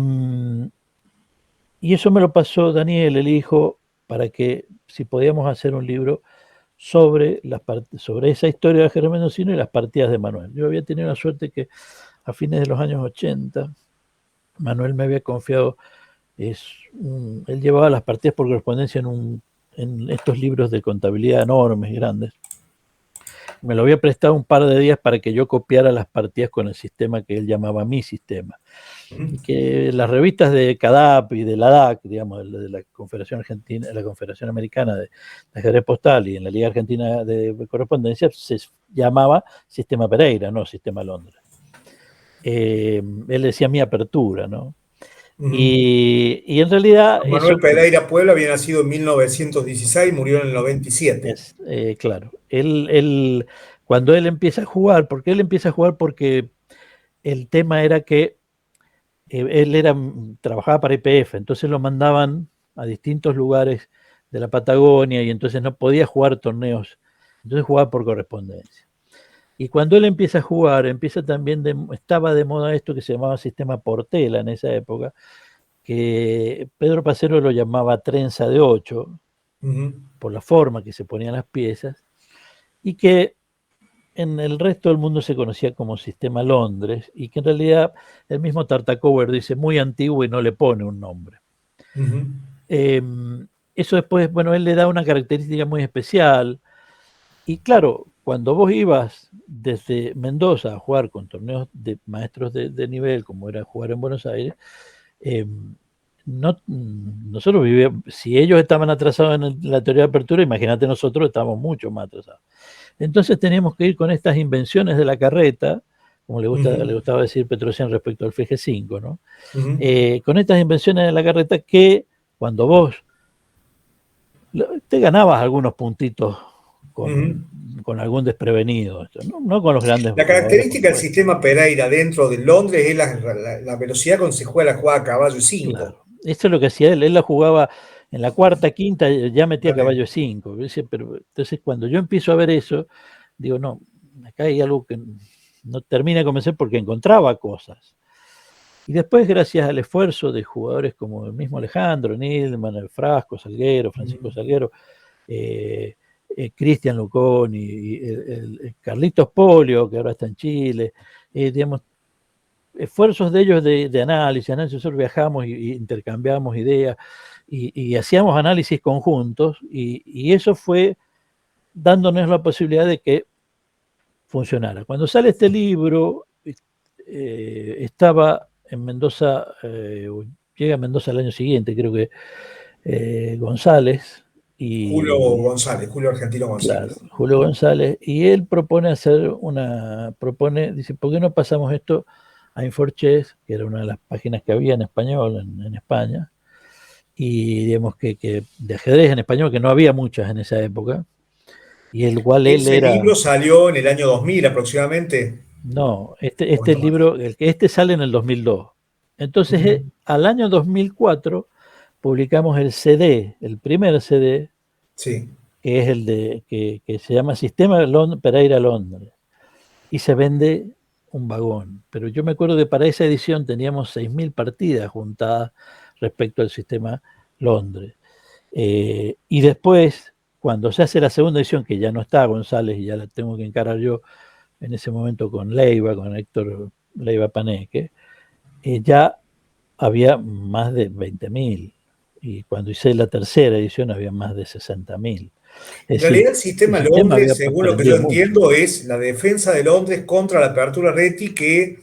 eso me lo pasó Daniel, el hijo, para que si podíamos hacer un libro sobre esa historia de ajedrez mendocino y las partidas de Manuel. Yo había tenido la suerte que a fines de los años 80, Manuel me había confiado, él llevaba las partidas por correspondencia en estos libros de contabilidad enormes, grandes, me lo había prestado un par de días para que yo copiara las partidas con el sistema que él llamaba mi sistema. Y que las revistas de CADAP y de la DAC, digamos, de la Confederación Argentina, la Confederación Americana de Ajedrez Postal y en la Liga Argentina de Correspondencia se llamaba Sistema Pereira, no Sistema Londres. Él decía mi apertura, ¿no? Y en realidad... Manuel Pereira Puebla había nacido en 1916 y murió en el 97. Claro, cuando él empieza a jugar, porque el tema era que él trabajaba para IPF, entonces lo mandaban a distintos lugares de la Patagonia y entonces no podía jugar torneos, entonces jugaba por correspondencia. Y cuando él empieza a jugar, estaba de moda esto que se llamaba sistema Portela en esa época, que Pedro Pacero lo llamaba trenza de 8, por la forma que se ponían las piezas, y que en el resto del mundo se conocía como sistema Londres, y que en realidad el mismo Tartacower dice muy antiguo y no le pone un nombre. Eso después, bueno, él le da una característica muy especial, y claro, cuando vos ibas desde Mendoza a jugar con torneos de maestros de nivel, como era jugar en Buenos Aires, nosotros vivíamos, si ellos estaban atrasados en la teoría de apertura, imagínate nosotros estábamos mucho más atrasados. Entonces teníamos que ir con estas invenciones de la carreta, como le gustaba decir Petrosian respecto al FG5, ¿no? Con estas invenciones de la carreta que cuando vos te ganabas algunos puntitos con algún desprevenido, no con los grandes. La característica del sistema Pereira dentro de Londres es la velocidad con que se juega la jugada a caballo 5. Claro. Esto es lo que hacía él la jugaba en la cuarta, quinta, ya metía caballo 5. Pero entonces cuando yo empiezo a ver eso, digo, no, acá hay algo que no termina de convencer porque encontraba cosas. Y después, gracias al esfuerzo de jugadores como el mismo Alejandro, Nilman, el Frasco, Salguero, Francisco Salguero, Cristian Lucón y el Carlitos Polio, que ahora está en Chile, digamos, esfuerzos de ellos de análisis, nosotros viajamos y intercambiamos ideas y hacíamos análisis conjuntos y eso fue dándonos la posibilidad de que funcionara. Cuando sale este libro, estaba en Mendoza, llega a Mendoza el año siguiente, creo que González. Julio Argentino González. Claro, Julio González, y él dice, ¿por qué no pasamos esto a Inforchess, que era una de las páginas que había en español en España, y digamos que de ajedrez en español, que no había muchas en esa época, y el cual él era... ¿Ese libro salió en el año 2000 aproximadamente? No, este libro, este sale en el 2002. Entonces, al año 2004 publicamos el CD, el primer CD, sí, que es el que se llama Sistema Pereira Londres, y se vende un vagón. Pero yo me acuerdo que para esa edición teníamos 6.000 partidas juntadas respecto al sistema Londres. Y después, cuando se hace la segunda edición, que ya no está González y ya la tengo que encarar yo en ese momento con Leiva, con Héctor Leiva Paneque, ya había más de 20.000. Y cuando hice la tercera edición había más de 60.000. En realidad el sistema Londres, según lo que yo entiendo, es la defensa de Londres contra la apertura Reti que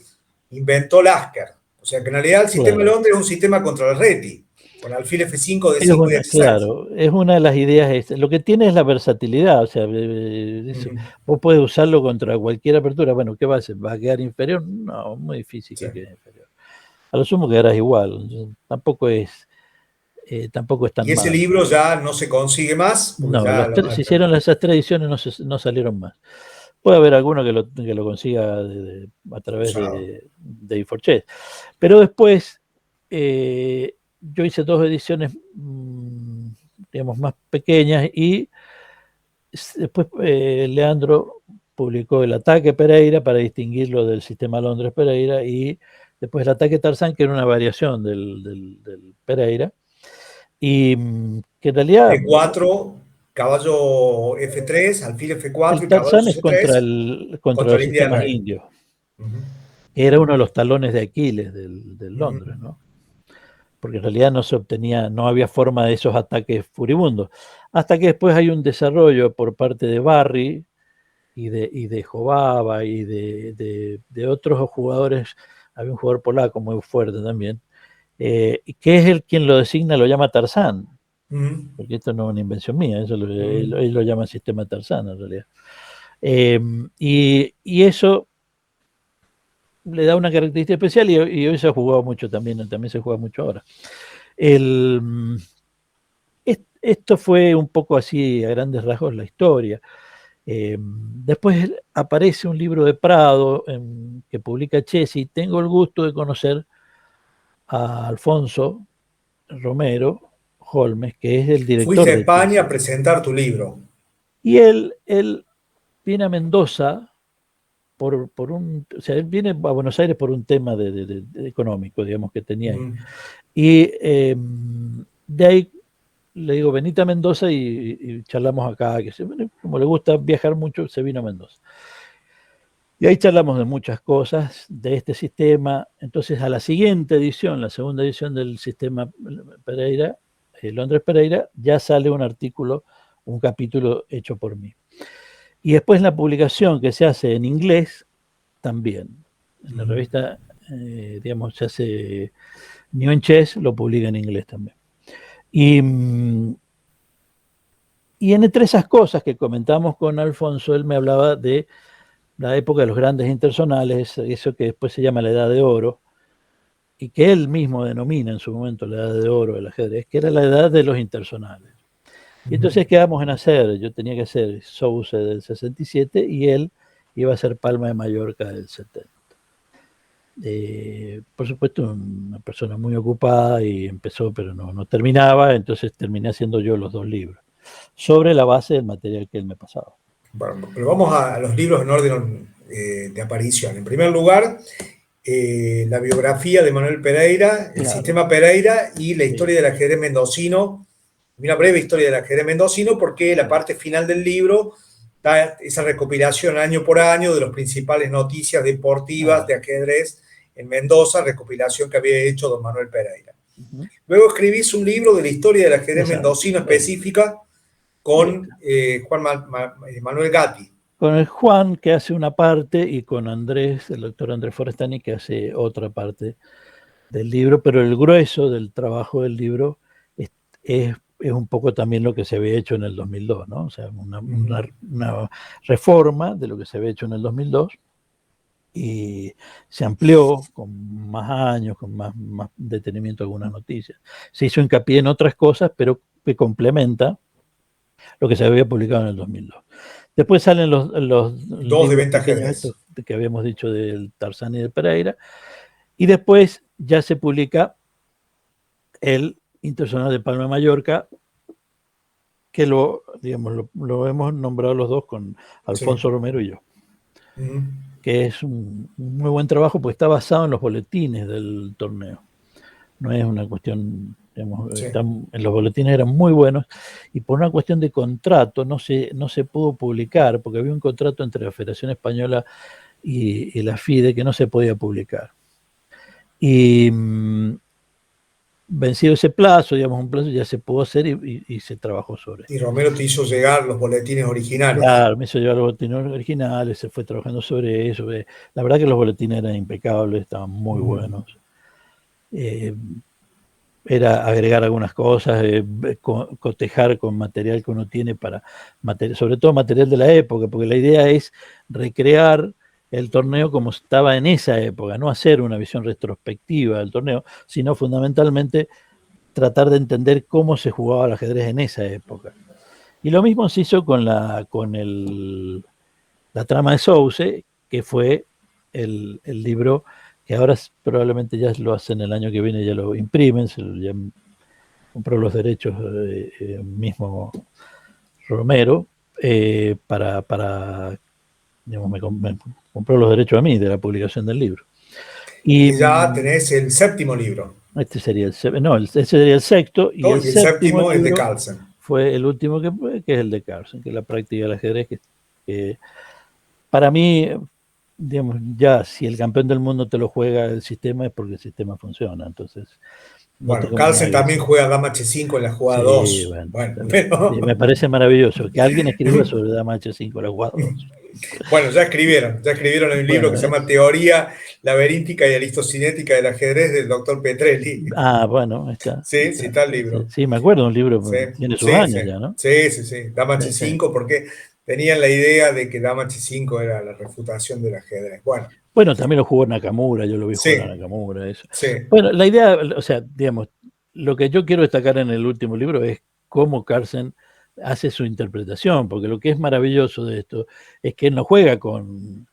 inventó Lasker. O sea que en realidad el sistema Londres es un sistema contra la Reti, con alfil F5 de 5 y de 6. Claro, es una de las ideas. Lo que tiene es la versatilidad, o sea, vos puedes usarlo contra cualquier apertura. Bueno, ¿qué va a hacer? ¿Va a quedar inferior? No, muy difícil que quede inferior. A lo sumo quedarás igual. Tampoco es tan y ese mal. Libro ya no se consigue más. No, se hicieron esas 3 ediciones, no salieron más. Puede haber alguno que lo consiga a través de Inforchess. Pero después yo hice 2 ediciones, digamos, más pequeñas y después Leandro publicó el Ataque Pereira para distinguirlo del sistema Londres Pereira y después el Ataque Tarzán, que era una variación del Pereira. Y que en realidad... F4, caballo F3, alfil F4 el Tarzán es contra los sistemas indios. Era uno de los talones de Aquiles del Londres, ¿no? Porque en realidad no había forma de esos ataques furibundos. Hasta que después hay un desarrollo por parte de Barry, y de Jobaba y de otros jugadores. Había un jugador polaco muy fuerte también, que es el quien lo designa, lo llama Tarzán, porque esto no es una invención mía, él lo llama sistema Tarzán en realidad. Y eso le da una característica especial y hoy se ha jugado mucho también se juega mucho ahora. Esto fue un poco así a grandes rasgos la historia. Después aparece un libro de Prado que publica Chesi. Tengo el gusto de conocer a Alfonso Romero Holmes, que es el director Fuiste a de España a Chesi. presentar tu libro. Y él viene a Mendoza o sea, él viene a Buenos Aires por un tema de económico, digamos, que tenía ahí. Y de ahí le digo, venite a Mendoza y charlamos acá, como le gusta viajar mucho, se vino a Mendoza. Y ahí charlamos de muchas cosas, de este sistema. Entonces, a la siguiente edición, la segunda edición del sistema Pereira, Londres Pereira, ya sale un artículo, un capítulo hecho por mí. Y después la publicación que se hace en inglés, también. En la revista, digamos, se hace New in Chess, lo publica en inglés también. Y entre esas cosas que comentamos con Alfonso, él me hablaba de la época de los grandes intersonales, eso que después se llama la Edad de Oro, y que él mismo denomina en su momento la Edad de Oro del ajedrez, que era la edad de los intersonales. Y entonces quedamos en hacer, yo tenía que hacer Sousa del 67 y él iba a hacer Palma de Mallorca del 70. Por supuesto, una persona muy ocupada y empezó, pero no terminaba, entonces terminé haciendo yo los 2 libros, sobre la base del material que él me pasaba. Bueno, pero vamos a los libros en orden de aparición. En primer lugar, la biografía de Manuel Pereira, el Claro. sistema Pereira y la historia del ajedrez mendocino. Una breve historia del ajedrez mendocino, porque la parte final del libro da esa recopilación año por año de las principales noticias deportivas de ajedrez en Mendoza, recopilación que había hecho don Manuel Pereira. Luego escribís un libro de la historia del ajedrez mendocino específica con Juan Manuel Gatti. Con el Juan, que hace una parte, y con Andrés, el doctor Andrés Forestani, que hace otra parte del libro, pero el grueso del trabajo del libro es un poco también lo que se había hecho en el 2002, ¿no? O sea, una reforma de lo que se había hecho en el 2002 y se amplió con más años, con más detenimiento de algunas noticias. Se hizo hincapié en otras cosas, pero que complementa lo que se había publicado en el 2002. Después salen los Dos de libros venta pequeños ajedrez. estos que habíamos dicho del Tarzán y del Pereira, y después ya se publica el Intersonal de Palma de Mallorca, que lo hemos nombrado los dos con Alfonso Romero y yo, que es un muy buen trabajo porque está basado en los boletines del torneo. No es una cuestión, digamos, los boletines eran muy buenos y por una cuestión de contrato no se pudo publicar porque había un contrato entre la Federación Española y la FIDE que no se podía publicar. Y vencido ese plazo, digamos, un plazo ya se pudo hacer y se trabajó sobre eso. Y Romero te hizo llegar los boletines originales. Claro, me hizo llevar los boletines originales, se fue trabajando sobre eso. La verdad que los boletines eran impecables, estaban muy buenos. Era agregar algunas cosas, cotejar con material que uno tiene sobre todo material de la época, porque la idea es recrear el torneo como estaba en esa época, no hacer una visión retrospectiva del torneo, sino fundamentalmente tratar de entender cómo se jugaba el ajedrez en esa época. Y lo mismo se hizo con la trama de Sousa, que fue el libro que ahora probablemente ya lo hacen el año que viene, ya lo imprimen, ya compró los derechos mismo Romero, digamos, me compró los derechos a mí de la publicación del libro. Y ya tenés el séptimo libro. Este sería ese sería el sexto, y el séptimo es de libro Carlsen. fue el último que es el de Carlsen, que es la práctica del ajedrez, que para mí, digamos, ya si el campeón del mundo te lo juega el sistema es porque el sistema funciona. Entonces, no Bueno, tengo nada Carlsen que también decir. juega dama H5 en la jugada Sí, 2. bueno, Bueno, está bien. pero... Y me parece maravilloso que alguien escriba sobre Dama H5, la jugada 2. Bueno, ya escribieron un libro que Bueno, se llama Teoría laberíntica y aristocinética del ajedrez del doctor Petrelli. bueno, Sí, sí, está el sí, libro. sí, me acuerdo de un libro, Sí, tiene sus sí, sí, años ya, ¿no? sí, sí, sí. Dama Sí, sí. H5 porque tenían la idea de que Dama H5 era la refutación del ajedrez. Bueno, Bueno, también lo jugó Nakamura, yo lo vi jugar a sí, Nakamura, eso. sí. Bueno, la idea, o sea, digamos, lo que yo quiero destacar en el último libro es cómo Carlsen hace su interpretación, porque lo que es maravilloso de esto es que él no juega con,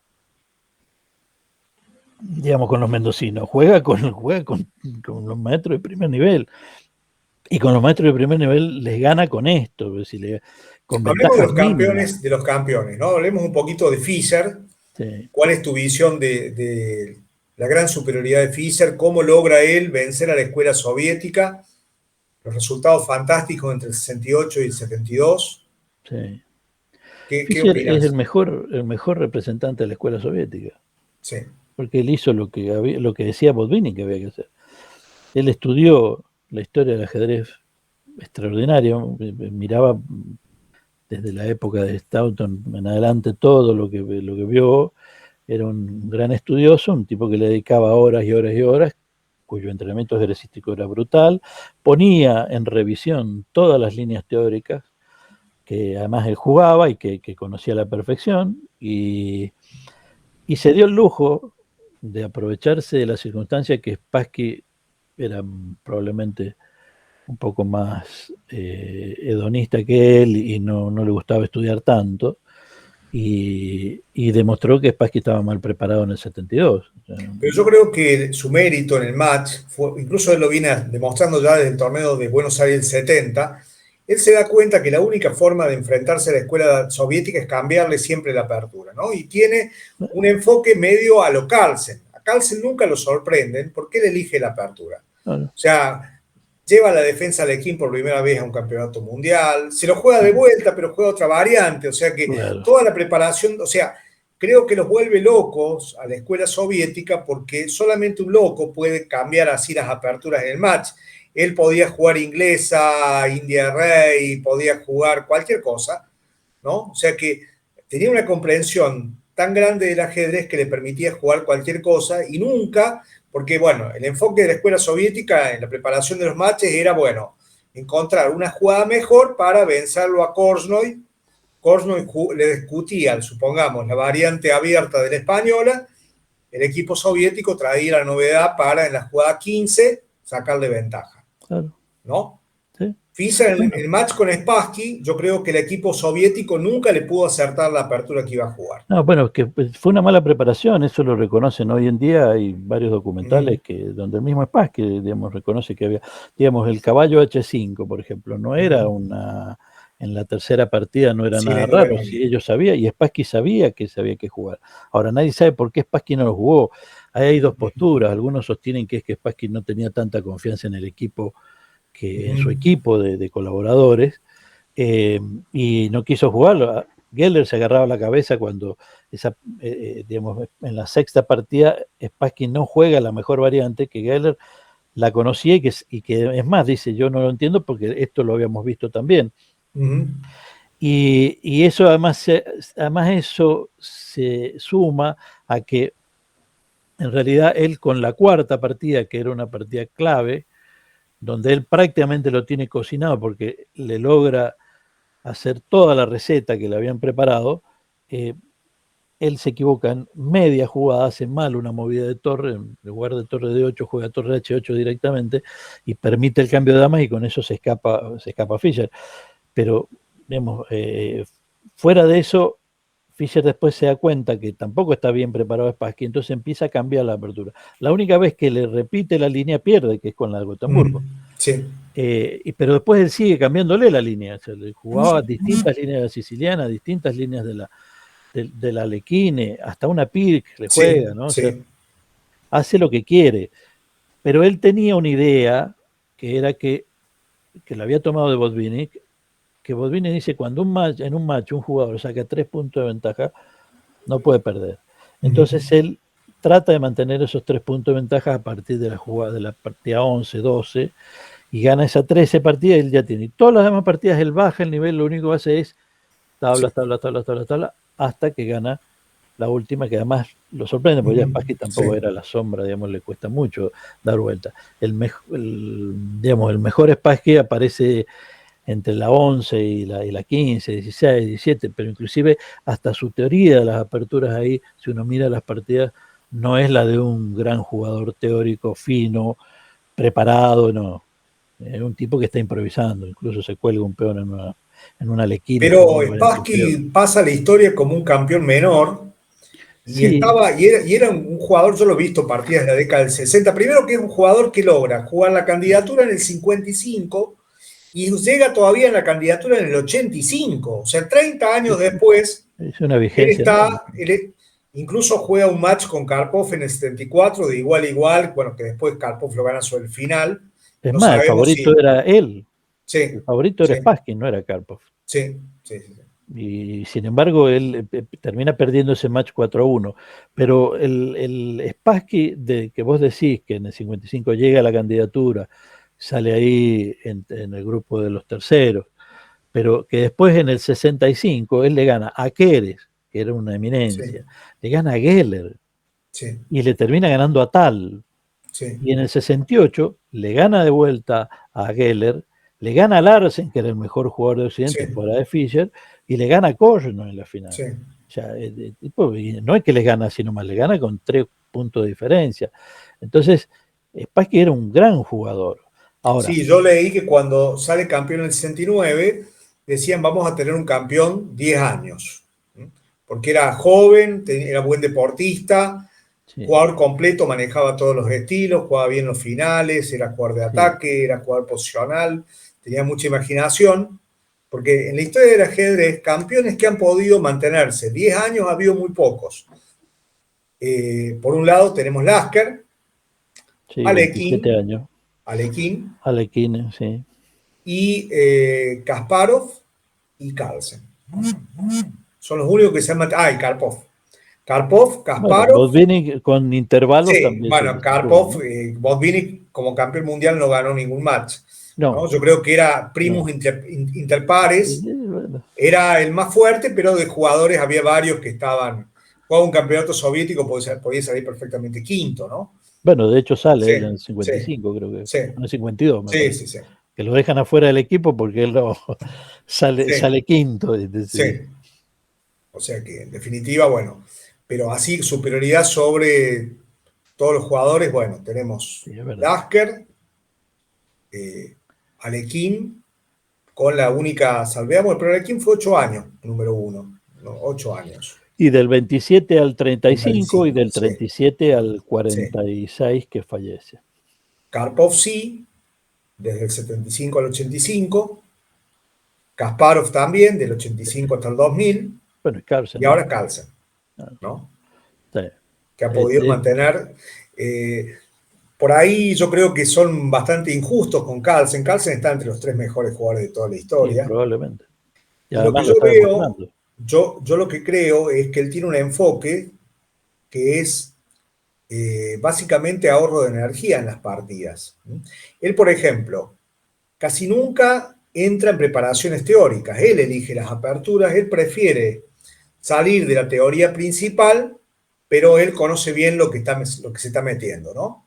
digamos, con los mendocinos, con los maestros de primer nivel. Y con los maestros de primer nivel les gana con esto, es decir, con Hablemos ventajas mínimas. de los campeones, ¿no? Hablemos un poquito de Fischer. Sí. ¿Cuál es tu visión de la gran superioridad de Fischer? ¿Cómo logra él vencer a la escuela soviética? Los resultados fantásticos entre el 68 y el 72. Sí. ¿Qué Fischer es opinas? el mejor representante de la escuela soviética, Sí. porque él hizo lo que decía Botvinnik que había que hacer. Él estudió la historia del ajedrez extraordinario, miraba desde la época de Stoughton en adelante todo lo que vio, era un gran estudioso, un tipo que le dedicaba horas y horas y horas, cuyo entrenamiento ejercístico era brutal, ponía en revisión todas las líneas teóricas que además él jugaba y que conocía a la perfección, y se dio el lujo de aprovecharse de la circunstancia que Spassky era probablemente un poco más hedonista que él y no le gustaba estudiar tanto, y demostró que Spassky estaba mal preparado en el 72. O sea, Pero yo creo que su mérito en el match, incluso él lo viene demostrando ya desde el torneo de Buenos Aires del 70, él se da cuenta que la única forma de enfrentarse a la escuela soviética es cambiarle siempre la apertura, ¿no? Y tiene un enfoque medio a lo Carlsen. A Carlsen nunca lo sorprenden porque él elige la apertura. claro, O sea, lleva la defensa al equipo por primera vez a un campeonato mundial, se lo juega de vuelta, pero juega otra variante, o sea que claro. toda la preparación, o sea, creo que los vuelve locos a la escuela soviética porque solamente un loco puede cambiar así las aperturas en el match. Él podía jugar inglesa, India Rey, podía jugar cualquier cosa, ¿no? O sea que tenía una comprensión tan grande del ajedrez que le permitía jugar cualquier cosa y nunca, porque bueno, el enfoque de la escuela soviética en la preparación de los matches era, bueno, encontrar una jugada mejor para vencerlo a Korchnoi. Korchnoi le discutía, supongamos, la variante abierta de la española, el equipo soviético traía la novedad para en la jugada 15 sacarle ventaja, Claro, ¿no? sí. Fischer en Bueno, el match con Spassky, yo creo que el equipo soviético nunca le pudo acertar la apertura que iba a jugar. no, bueno, que pues, fue una mala preparación, eso lo reconocen hoy en día, hay varios documentales Mm, que donde el mismo Spassky, digamos, reconoce que había, digamos, el caballo H5, por ejemplo, no era mm, una, en la tercera partida no era sin nada raro, Indurain. si ellos sabían, y Spassky sabía que se había que jugar. Ahora, nadie sabe por qué Spassky no lo jugó. Ahí hay dos posturas, algunos sostienen que es que Spassky no tenía tanta confianza en el equipo, que en su Mm, equipo de colaboradores, eh, y no quiso jugarlo. Geller se agarraba la cabeza cuando digamos, en la sexta partida Spassky no juega la mejor variante, que Geller la conocía y que es más, dice, yo no lo entiendo porque esto lo habíamos visto también. mm, Y eso además eso se suma a que en realidad él con la cuarta partida, que era una partida clave, donde él prácticamente lo tiene cocinado porque le logra hacer toda la receta que le habían preparado, eh, él se equivoca en media jugada, hace mal una movida de torre, en lugar de torre de 8 juega torre H8 directamente y permite el cambio de damas y con eso se escapa Fischer. Pero, digamos, fuera de eso, Fischer después se da cuenta que tampoco está bien preparado Spassky, entonces empieza a cambiar la apertura. La única vez que le repite la línea pierde, que es con la de mm, Gotemburgo. sí. Pero después él sigue cambiándole la línea, o sea, le jugaba distintas líneas de la siciliana, distintas líneas de la Alekhine, hasta una Pirc le Sí, juega, ¿no? O sea, sí. hace lo que quiere. Pero él tenía una idea que era que lo había tomado de Botvinnik, que Botvinnik dice, cuando en un match un jugador saca 3 puntos de ventaja, no puede perder. Mm, Entonces él trata de mantener esos 3 puntos de ventaja a partir de la jugada de la partida 11, 12, y gana esa 13 partida, él ya tiene. Y todas las demás partidas él baja el nivel, lo único que hace es tabla, Sí. tabla, tabla, tabla, tabla, hasta que gana la última, que además lo sorprende, porque ya Spassky Sí. tampoco era la sombra, digamos, le cuesta mucho dar vuelta. Digamos, el mejor Spassky aparece entre la 11 y la 15, 16, 17, pero inclusive hasta su teoría de las aperturas ahí, si uno mira las partidas, no es la de un gran jugador teórico fino, preparado, no. Es un tipo que está improvisando, incluso se cuelga un peón en una lequina Pero jugando variante inferior. Spassky pasa la historia como un campeón menor y Sí, estaba y era un jugador, yo lo he visto partidas de la década del 60. Primero que es un jugador que logra jugar la candidatura en el 55 y llega todavía en la candidatura en el 85. O sea, 30 años después, es una él vigencia enorme. está, incluso juega un match con Karpov en el 74 de igual a igual, bueno, que después Karpov lo gana sobre el final. Es No más, el sabemos favorito si... era él, el Sí, favorito era sí, Spassky, no era Karpov. sí, sí, sí. Y sin embargo, él termina perdiendo ese match 4-1. Pero el Spassky que vos decís que en el 55 llega a la candidatura, sale ahí en el grupo de los terceros, pero que después en el 65 él le gana a Keres, que era una Sí, eminencia, le gana a Geller sí, y le termina ganando a Tal. sí, Y en el 68 le gana de vuelta a Geller, le gana a Larsen, que era el mejor jugador de Occidente sí, fuera de Fischer, y le gana a Korno en la final. sí. O sea, no es que le gana así nomás, le gana con 3 puntos de diferencia. Entonces, Spassky era un gran jugador. Ahora, Sí, yo leí que cuando sale campeón en el 69, decían vamos a tener un campeón 10 años, ¿sí? Porque era joven, era buen deportista, sí, jugador completo, manejaba todos los estilos, jugaba bien los finales, era jugador de sí, ataque, era jugador posicional, tenía mucha imaginación, porque en la historia del ajedrez, campeones que han podido mantenerse 10 años ha habido muy pocos. Por un lado tenemos Lasker, sí, 27 Alekhine, años. Alekhine Alekhine, sí. y Kasparov y Carlsen. Son los únicos que se han mantenido. Ah, y Karpov. Karpov, Bueno, Kasparov. Botvinnik con intervalos Sí, también bueno, se mantuvo, Karpov, ¿no? Botvinnik como campeón mundial no ganó ningún match, No, ¿no? Yo creo que era no. primus inter pares, Bueno, era el más fuerte, pero de jugadores había varios que estaban, jugaba un campeonato soviético, podía salir perfectamente quinto, ¿no? bueno, de hecho sale Sí, él en el sí, 55, creo que, sí, en el 52 me sí, parece, sí, sí, que lo dejan afuera del equipo porque él no sí, sale quinto. sí. O sea que en definitiva, bueno, pero así superioridad sobre todos los jugadores, bueno, tenemos Sí, es verdad. Lasker, eh, Alekhine, con la única salvedad, bueno, pero Alekhine fue 8 años, número uno, ¿no? 8 años, Y del 27 al 35 y 35, del sí, 37 al sí. 46 que fallece. Karpov sí, desde el 75 al 85, Kasparov también, del 85 hasta el 2000, Bueno, y Carlsen, y ¿no? ahora Carlsen, Ah, ¿no? sí. Que ha podido Este, mantener. Por ahí yo creo que son bastante injustos con Carlsen. Carlsen está entre los 3 mejores jugadores de toda la y historia. probablemente. Y Y lo que además lo yo está veo, demostrando. yo lo que creo es que él tiene un enfoque que es básicamente ahorro de energía en las partidas. Él, por ejemplo, casi nunca entra en preparaciones teóricas. Él elige las aperturas, él prefiere salir de la teoría principal, pero él conoce bien lo que se está metiendo, ¿no?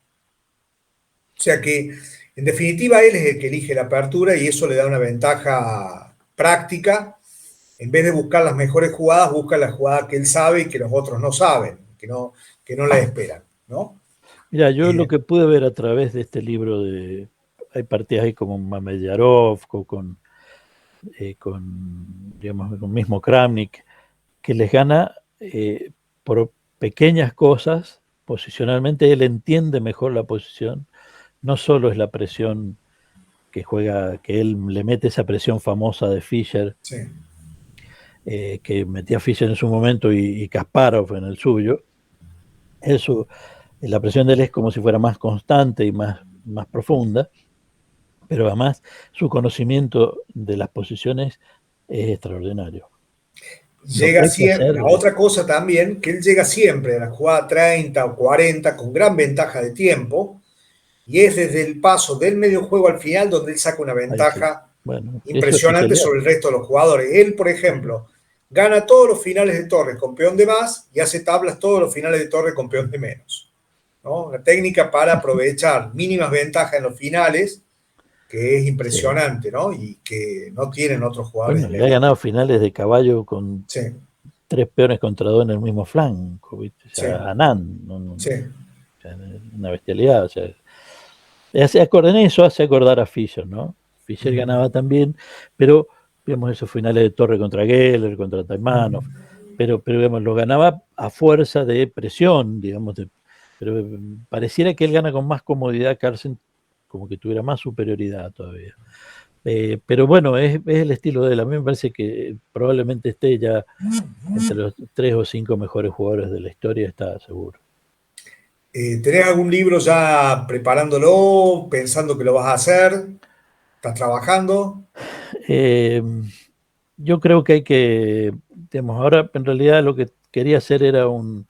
O sea que, en definitiva, él es el que elige la apertura y eso le da una ventaja práctica. En vez de buscar las mejores jugadas, busca la jugada que él sabe y que los otros no saben, que no la esperan, ¿no? Mira, yo lo Eh, que pude ver a través de este libro hay partidas ahí como Mamedjarov, digamos, con mismo Kramnik, que les gana por pequeñas cosas, posicionalmente él entiende mejor la posición, no solo es la presión que juega, que él le mete esa presión famosa de Fischer, sí, que metía Fischer en su momento y Kasparov en el suyo, eso, la presión de él es como si fuera más constante y más profunda, pero además su conocimiento de las posiciones es extraordinario. lo que llega hay que siempre, hacer, la otra cosa también, que él llega siempre a la jugada 30 o 40 con gran ventaja de tiempo, y es desde el paso del medio juego al final donde él saca una ahí sí. ventaja Bueno, eso es impresionante especialidad. sobre el resto de los jugadores. Él, por ejemplo, gana todos los finales de torre con peón de más y hace tablas todos los finales de torre con peón de menos, ¿no? Una técnica para aprovechar mínimas ventajas en los finales que es Sí. impresionante, ¿no? Y que no tienen otros jugadores Bueno, de la le ha élite. ganado finales de caballo con Sí, 3 peones contra 2 en el mismo flanco, ¿viste? O sí, sea, Anán, no, no, sí. o sea, una bestialidad. O sea, en eso hace acordar a Fischer, ¿no? Fischer Uh-huh. ganaba también, pero vemos esos finales de torre contra Geller, contra Uh-huh. Taimanov, pero digamos, lo ganaba a fuerza de presión, digamos, pero pareciera que él gana con más comodidad, Carlsen como que tuviera más superioridad todavía. Pero bueno, es el estilo de él. A mí me parece que probablemente esté ya entre los 3 o 5 mejores jugadores de la historia, está seguro. ¿Tenés algún libro ya preparándolo, pensando que lo vas a hacer? ¿Estás trabajando? Eh, yo creo que hay que, digamos, ahora en realidad lo que quería hacer era un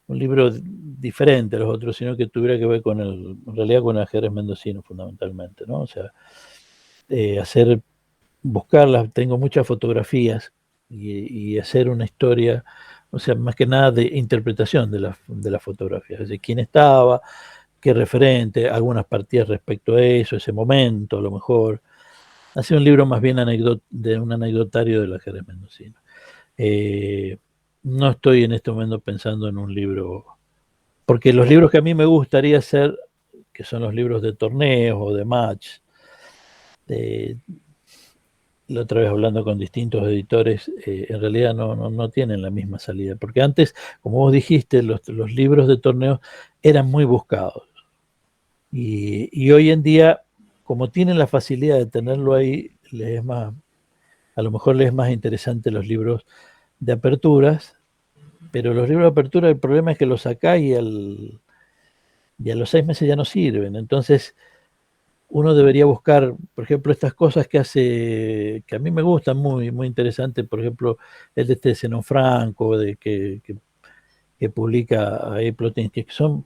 libro diferente a los otros, sino que tuviera que ver con en realidad con el ajedrez mendocino fundamentalmente, ¿no? O sea, hacer, buscarlas, tengo muchas fotografías y hacer una historia, o sea, más que nada de interpretación de las fotografías, es decir, quién estaba, qué referente, algunas partidas respecto a eso, ese momento, a lo mejor. Hace un libro más bien de un anecdotario del ajedrez mendocino. Eh, no estoy en este momento pensando en un libro, porque los libros que a mí me gustaría hacer, que son los libros de torneos o de match, eh, la otra vez hablando con distintos editores, en realidad no tienen la misma salida, porque antes, como vos dijiste, los libros de torneos eran muy buscados. Y hoy en día, como tienen la facilidad de tenerlo ahí, les es más, a lo mejor les es más interesante los libros de aperturas, pero los libros de apertura, el problema es que los sacás y a los 6 meses ya no sirven. Entonces, uno debería buscar, por ejemplo, estas cosas que a mí me gustan muy interesante, por ejemplo, el de este Zenón Franco, que publica ahí Plotninsky, que son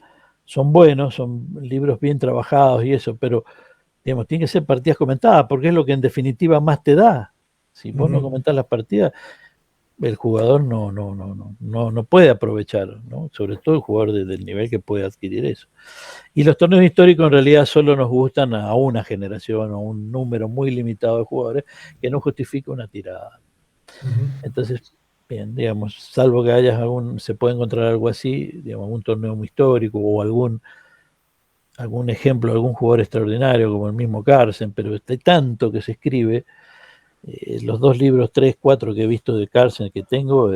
buenos, son libros bien trabajados y eso, pero digamos, tiene que ser partidas comentadas, porque es lo que en definitiva más te da. Si vos no Uh-huh. comentás las partidas, el jugador no puede aprovechar, ¿no? Sobre todo el jugador del nivel que puede adquirir eso. Y los torneos históricos en realidad solo nos gustan a una generación o un número muy limitado de jugadores que no justifica una tirada. Uh-huh. Entonces, bien, digamos, salvo que se puede encontrar algo así, digamos, un torneo muy histórico o algún ejemplo, algún jugador extraordinario como el mismo Carlsen, pero hay tanto que se escribe. Los 2 libros, 3, 4 que he visto de Carlsen que tengo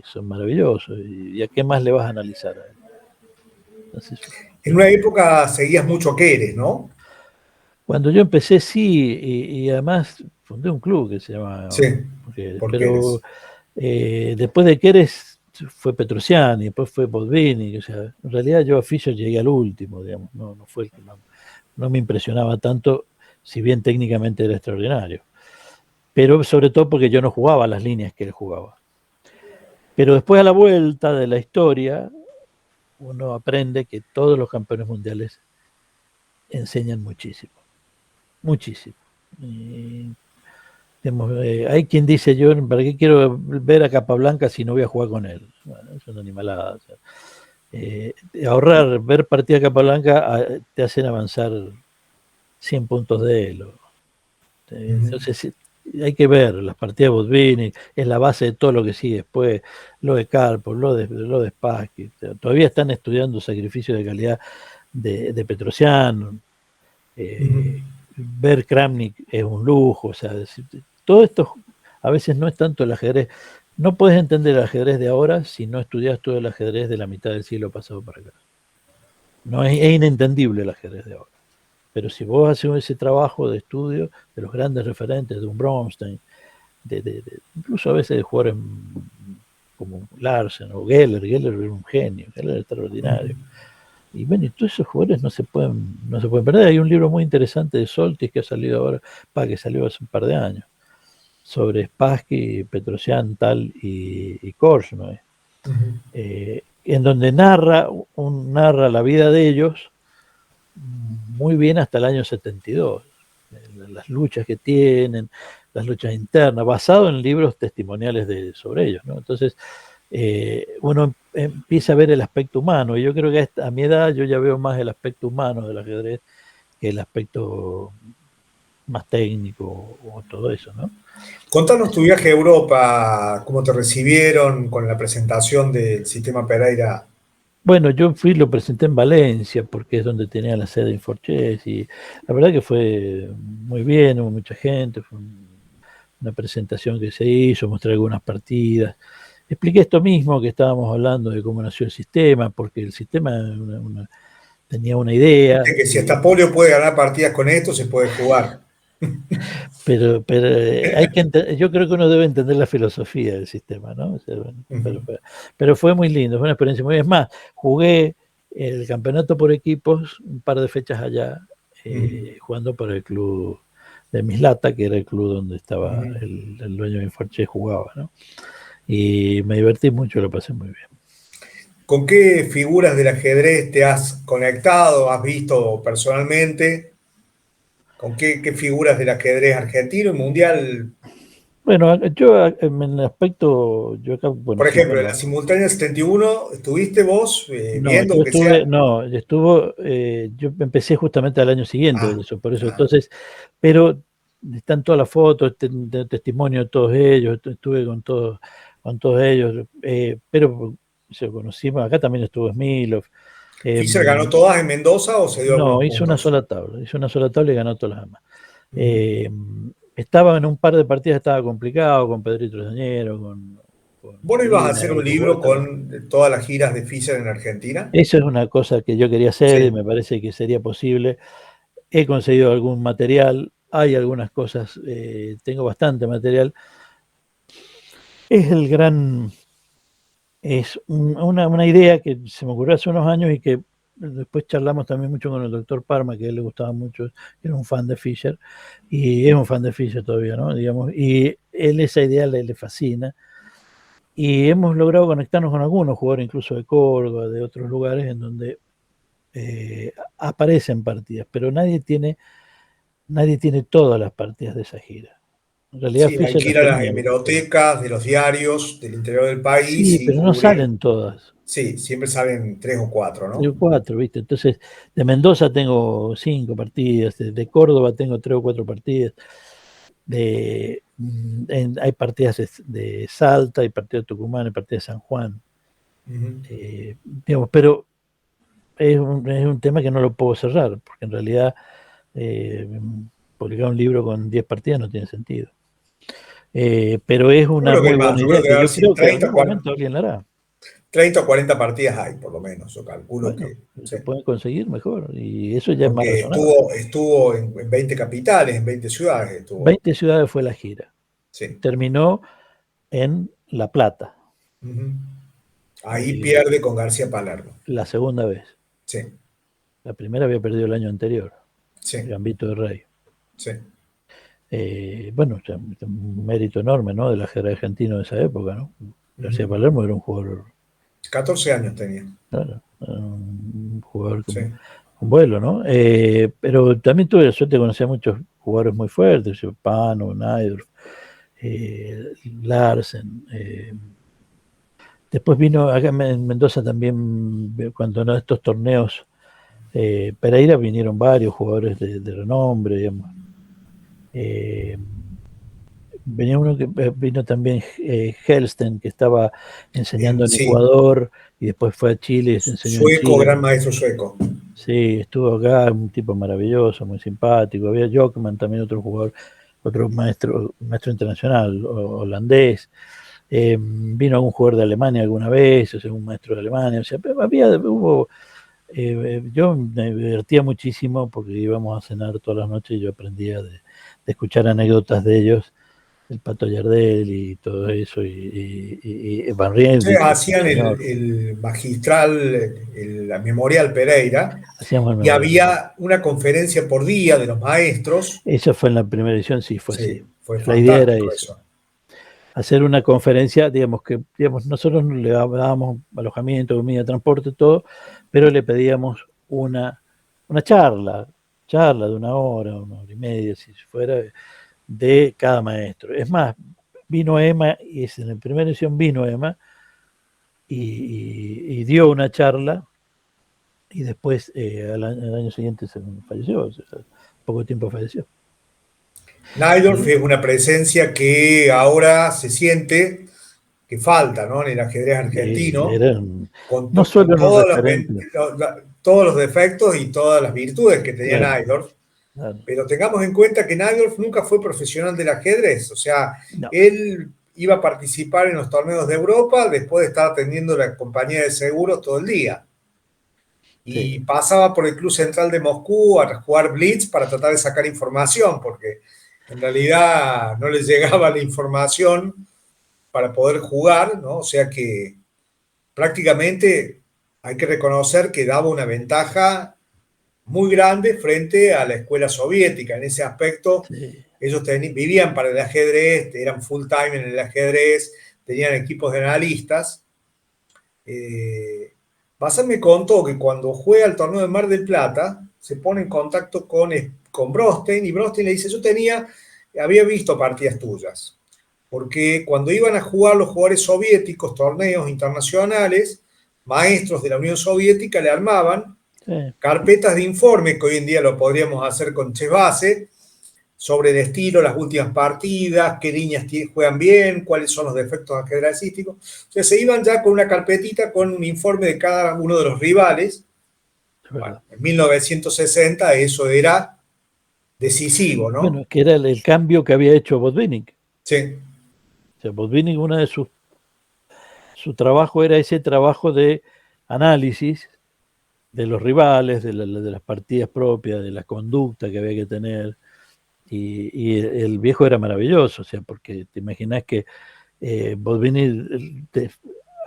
son maravillosos. ¿Y a qué más le vas a analizar a él? Entonces, En una época seguías mucho a Keres, ¿no? cuando yo empecé, sí, y además fundé un club que se llama, Sí, por pero Keres. después de Keres fue Petrosiani, después fue Botvinnik, o sea, en realidad yo a Fischer llegué al último, digamos, no fue el que más, no me impresionaba tanto, si bien técnicamente era extraordinario, pero sobre todo porque yo no jugaba las líneas que él jugaba. Pero después a la vuelta de la historia, uno aprende que todos los campeones mundiales enseñan muchísimo, muchísimo. Y, digamos, hay quien dice, yo, ¿para qué quiero ver a Capablanca si no voy a jugar con él? Bueno, es una animalada. O sea, ahorrar, ver partida de Capablanca te hacen avanzar 100 puntos de él. Uh-huh. Entonces, hay que ver las partidas de Botvinnik, es la base de todo lo que sigue después, lo de Karpov, lo de Spassky. Todavía están estudiando sacrificios de calidad de Petrosian. Uh-huh. Ver Kramnik es un lujo. O sea, todo esto a veces no es tanto el ajedrez. No puedes entender el ajedrez de ahora si no estudias todo el ajedrez de la mitad del siglo pasado para acá. No es inentendible el ajedrez de ahora. Pero si vos haces ese trabajo de estudio de los grandes referentes, de un Bronstein, incluso a veces de jugadores como Larsen o Geller era un genio, Geller era extraordinario. Y bueno, y todos esos jugadores no se pueden perder. Hay un libro muy interesante de Soltis que ha salido ahora, que salió hace un par de años, sobre Spassky, Petrosian, Tal y Korchnoi, en donde narra la vida de ellos muy bien hasta el año 72, las luchas que tienen, las luchas internas, basado en libros testimoniales sobre ellos, ¿no? Entonces, uno empieza a ver el aspecto humano, y yo creo que a mi edad yo ya veo más el aspecto humano del ajedrez que el aspecto más técnico o todo eso, ¿no? Contanos tu viaje a Europa, cómo te recibieron con la presentación del sistema Pereira. Bueno, yo lo presenté en Valencia, porque es donde tenía la sede Inforchés, y la verdad que fue muy bien, hubo mucha gente, fue una presentación que se hizo, mostré algunas partidas. Expliqué esto mismo que estábamos hablando de cómo nació el sistema, porque el sistema tenía una idea, Viste que si hasta Polio puede ganar partidas con esto, se puede jugar. pero yo creo que uno debe entender la filosofía del sistema, ¿no? O sea, bueno, pero fue muy lindo, fue una experiencia muy bien. Es más, jugué el campeonato por equipos un par de fechas allá, jugando por el club de Mislata, que era el club donde estaba el dueño de Inforche, jugaba, ¿no? Y me divertí mucho, lo pasé muy bien. ¿Con qué figuras del ajedrez te has conectado, has visto personalmente? ¿Con qué figuras del ajedrez argentino y mundial? Bueno, yo en el aspecto, yo acá, bueno, Por sigo ejemplo, en en la la... simultánea 71, ¿estuviste vos No, viendo, aunque sea? yo empecé justamente al año siguiente de Ah, eso, por eso, claro. entonces, pero están todas las fotos, testimonio de todos ellos, estuve con todos ellos, pero se conocimos, acá también estuvo Smilov. ¿Fischer ganó todas en Mendoza o se dio No, algunos puntos? hizo una sola tabla y ganó todas las demás. Ujú. Eh, Estaba en un par de partidas, estaba complicado con Pedrito Lesañero, con ¿Vos no ibas a hacer Molina, un que jugaba libro esta. con todas las giras de Fischer en Argentina? Eso es una cosa que yo quería hacer y Sí. me parece que sería posible. He conseguido algún material, hay algunas cosas, tengo bastante material. Es el gran, es una idea que se me ocurrió hace unos años y que después charlamos también mucho con el doctor Parma, que a él le gustaba mucho, que era un fan de Fischer, y es un fan de Fischer todavía, ¿no? Digamos, y él esa idea le fascina. Y hemos logrado conectarnos con algunos jugadores, incluso de Córdoba, de otros lugares, en donde aparecen partidas, pero nadie tiene todas las partidas de esa gira. En realidad Sí, hay Fischer que las ir a las tenía. hemerotecas de los diarios del interior del país Sí, y pero no cubrir. salen todas. Sí, siempre salen tres o cuatro, Tres ¿no? o cuatro, ¿viste? Entonces, de Mendoza tengo 5 partidas, de Córdoba tengo 3 o 4 partidas, hay partidas de Salta, hay partidas de Tucumán, hay partidas de San Juan. Ujú. Digamos, pero es un tema que no lo puedo cerrar, porque en realidad eh, publicar un libro con 10 partidas no tiene sentido. Pero es Yo una creo que muy es más, buena yo creo idea que que debe haber yo si creo que en 30, algún momento alguien la hará. 30 o 40 partidas hay, por lo menos, yo calculo Bueno, que. si Sí. se pueden conseguir mejor, y eso ya es más Porque razonable. estuvo en 20 capitales, en 20 ciudades estuvo. 20 ciudades fue la gira. Sí. Terminó en La Plata, Ujú. Ahí eh, pierde con García Palermo. la segunda vez. Sí, La primera había perdido el año anterior, sí, Gambito de Rey. sí. Bueno, o sea, un mérito enorme, ¿no? Del ajedrez argentino de esa época, ¿no? García Ujú. Palermo era un jugador, 14 años tenía. claro, era un jugador Sí. con vuelo, ¿no? Pero también tuve la suerte de conocer a muchos jugadores muy fuertes, Pano, Naidorf, Larsen. Después vino acá en Mendoza también, cuando en estos torneos Pereira, vinieron varios jugadores de renombre, digamos. Eh, Venía uno que vino también, Helsten, que estaba enseñando en Sí, Ecuador y después fue a Chile y se enseñó en sueco, Chile. gran maestro sueco. Sí, estuvo acá, un tipo maravilloso, muy simpático. Había Jockman, también otro jugador, otro maestro internacional, holandés. Vino algún jugador de Alemania alguna vez, o sea, un maestro de Alemania. O sea, yo me divertía muchísimo porque íbamos a cenar todas las noches y yo aprendía de escuchar anécdotas de ellos, el Pato Yardel y todo eso, y Van Riel, Ustedes hacían señor, el magistral, la Memorial Pereira, hacíamos el y memorial. había una conferencia por día de los maestros. Eso fue en la primera edición, sí, fue así. Sí, fue La idea era fantástico eso, eso. hacer una conferencia, digamos que nosotros le dábamos alojamiento, comida, transporte, todo, pero le pedíamos una charla de una hora y media, si fuera, de cada maestro. Es más, vino Emma, y en la primera edición vino Emma, y dio una charla, y después al año siguiente falleció, o sea, poco tiempo falleció. Naidorf Y, es una presencia que ahora se siente que falta, ¿no? En el ajedrez argentino, era no solo con en un referente, todos los defectos y todas las virtudes que tenía bueno, Naidorf. claro, Pero tengamos en cuenta que Naidorf nunca fue profesional del ajedrez, o sea, no, él iba a participar en los torneos de Europa después de estar atendiendo la compañía de seguros todo el día. Y sí, pasaba por el Club Central de Moscú a jugar Blitz para tratar de sacar información, porque en realidad no les llegaba la información para poder jugar, ¿no? O sea que prácticamente hay que reconocer que daba una ventaja muy grande frente a la escuela soviética. En ese aspecto, sí. ellos vivían para el ajedrez, eran full time en el ajedrez, tenían equipos de analistas. Eh, Bassan me contó que cuando juega el torneo de Mar del Plata, se pone en contacto con Brostein, y Brostein le dice, había visto partidas tuyas, porque cuando iban a jugar los jugadores soviéticos, torneos internacionales, maestros de la Unión Soviética le armaban Sí. carpetas de informe, que hoy en día lo podríamos hacer con Chessbase, sobre el estilo, las últimas partidas, qué líneas juegan bien, cuáles son los defectos ajedrecísticos. O sea, se iban ya con una carpetita con un informe de cada uno de los rivales. Es Bueno, verdad. en 1960 eso era decisivo, Bueno, ¿no? es que era el cambio que había hecho Botvinnik. Sí. O sea, Botvinnik, una de su trabajo era ese trabajo de análisis de los rivales, de las partidas propias, de la conducta que había que tener. Y el viejo era maravilloso, o sea, porque te imaginas que Botvinnik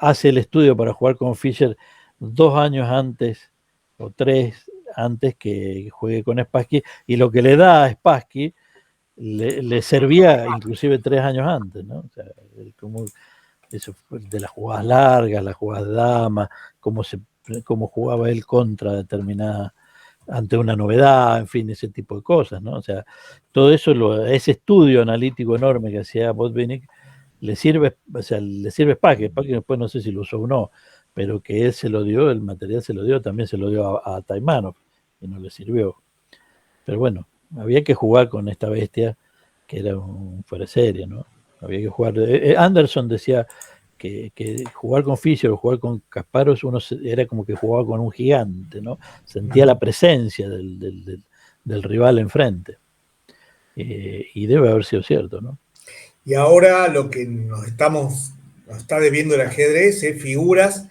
hace el estudio para jugar con Fischer 2 años antes o 3 antes que juegue con Spassky, y lo que le da a Spassky le servía inclusive 3 años antes, ¿no? O sea, como eso de las jugadas largas, las jugadas de dama, cómo jugaba él contra determinada, ante una novedad, en fin, ese tipo de cosas, ¿no? O sea, todo eso, ese estudio analítico enorme que hacía Botvinnik, le sirve, o sea, le sirve Spassky después no sé si lo usó o no, pero que él se lo dio, el material se lo dio, también se lo dio a Taimanov, y no le sirvió. Pero bueno, había que jugar con esta bestia que era un fuera de serie, ¿no? Había que jugar. Anderson decía que jugar con Fischer o jugar con Kasparov era como que jugaba con un gigante, ¿no? Sentía la presencia del rival enfrente. Y debe haber sido cierto, ¿no? Y ahora lo que nos está debiendo el ajedrez es figuras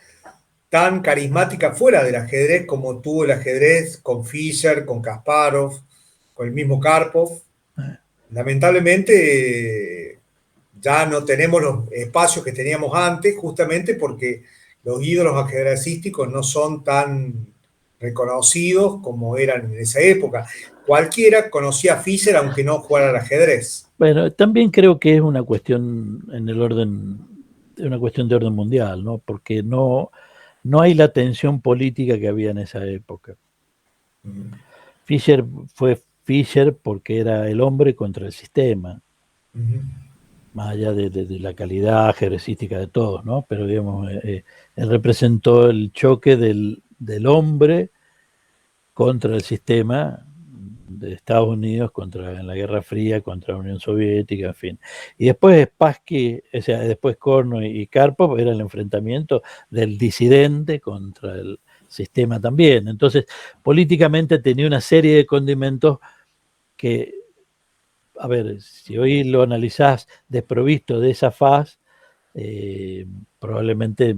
tan carismáticas fuera del ajedrez como tuvo el ajedrez con Fischer, con Kasparov, con el mismo Karpov. Lamentablemente ya no tenemos los espacios que teníamos antes, justamente porque los ídolos ajedrecísticos no son tan reconocidos como eran en esa época. Cualquiera conocía a Fischer aunque no jugara al ajedrez. Bueno, también creo que es una cuestión en el orden, una cuestión de orden mundial, ¿no? Porque no hay la tensión política que había en esa época. Fischer fue Fischer porque era el hombre contra el sistema, más allá de la calidad ajedrecística de todos, ¿no? Pero digamos, él representó el choque del hombre contra el sistema de Estados Unidos en la Guerra Fría, contra la Unión Soviética, en fin. Y después Spassky, o sea, después Korno y Karpov era el enfrentamiento del disidente contra el sistema también. Entonces, políticamente tenía una serie de condimentos que, a ver, si hoy lo analizás desprovisto de esa faz, probablemente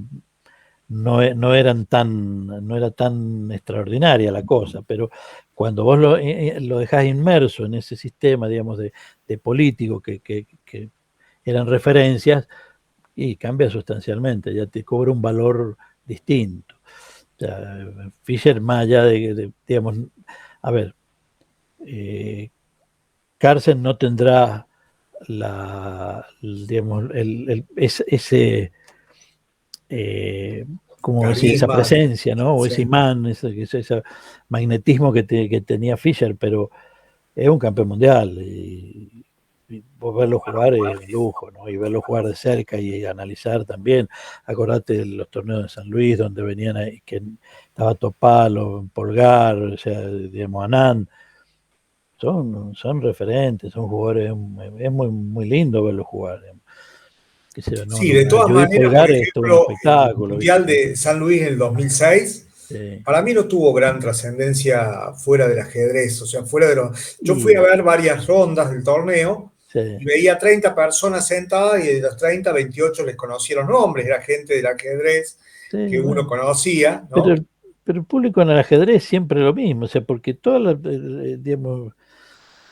no era tan extraordinaria la cosa, pero cuando vos lo dejás inmerso en ese sistema, digamos, de político que eran referencias y cambia sustancialmente, ya te cobra un valor distinto. O sea, Fischer, más allá digamos, a ver, Carlsen no tendrá digamos, ese como decir, esa Carisma, presencia, ¿no? O ese sí. imán, ese magnetismo que tenía Fischer, pero es un campeón mundial y vos verlo jugar es un lujo, ¿no? Y verlo jugar de cerca y analizar también. Acordate de los torneos de San Luis donde venían ahí, que estaba Topalo, Polgar, o sea, digamos, Anand. Son referentes, son jugadores, es muy lindo verlos jugar. Digamos. Que se, no, Sí, no, de todas Judy maneras, por Polgar es todo un ejemplo, el espectáculo, Mundial ¿viste? de San Luis en el 2006, Sí. para mí no tuvo gran trascendencia fuera del ajedrez, o sea, fuera de los... Yo fui a Y, ver varias rondas del torneo sí, y veía 30 personas sentadas y de los 30, 28 les conocía los nombres, era gente del ajedrez sí, que uno bueno. conocía, Pero, ¿no? pero el público en el ajedrez siempre lo mismo, o sea, porque digamos,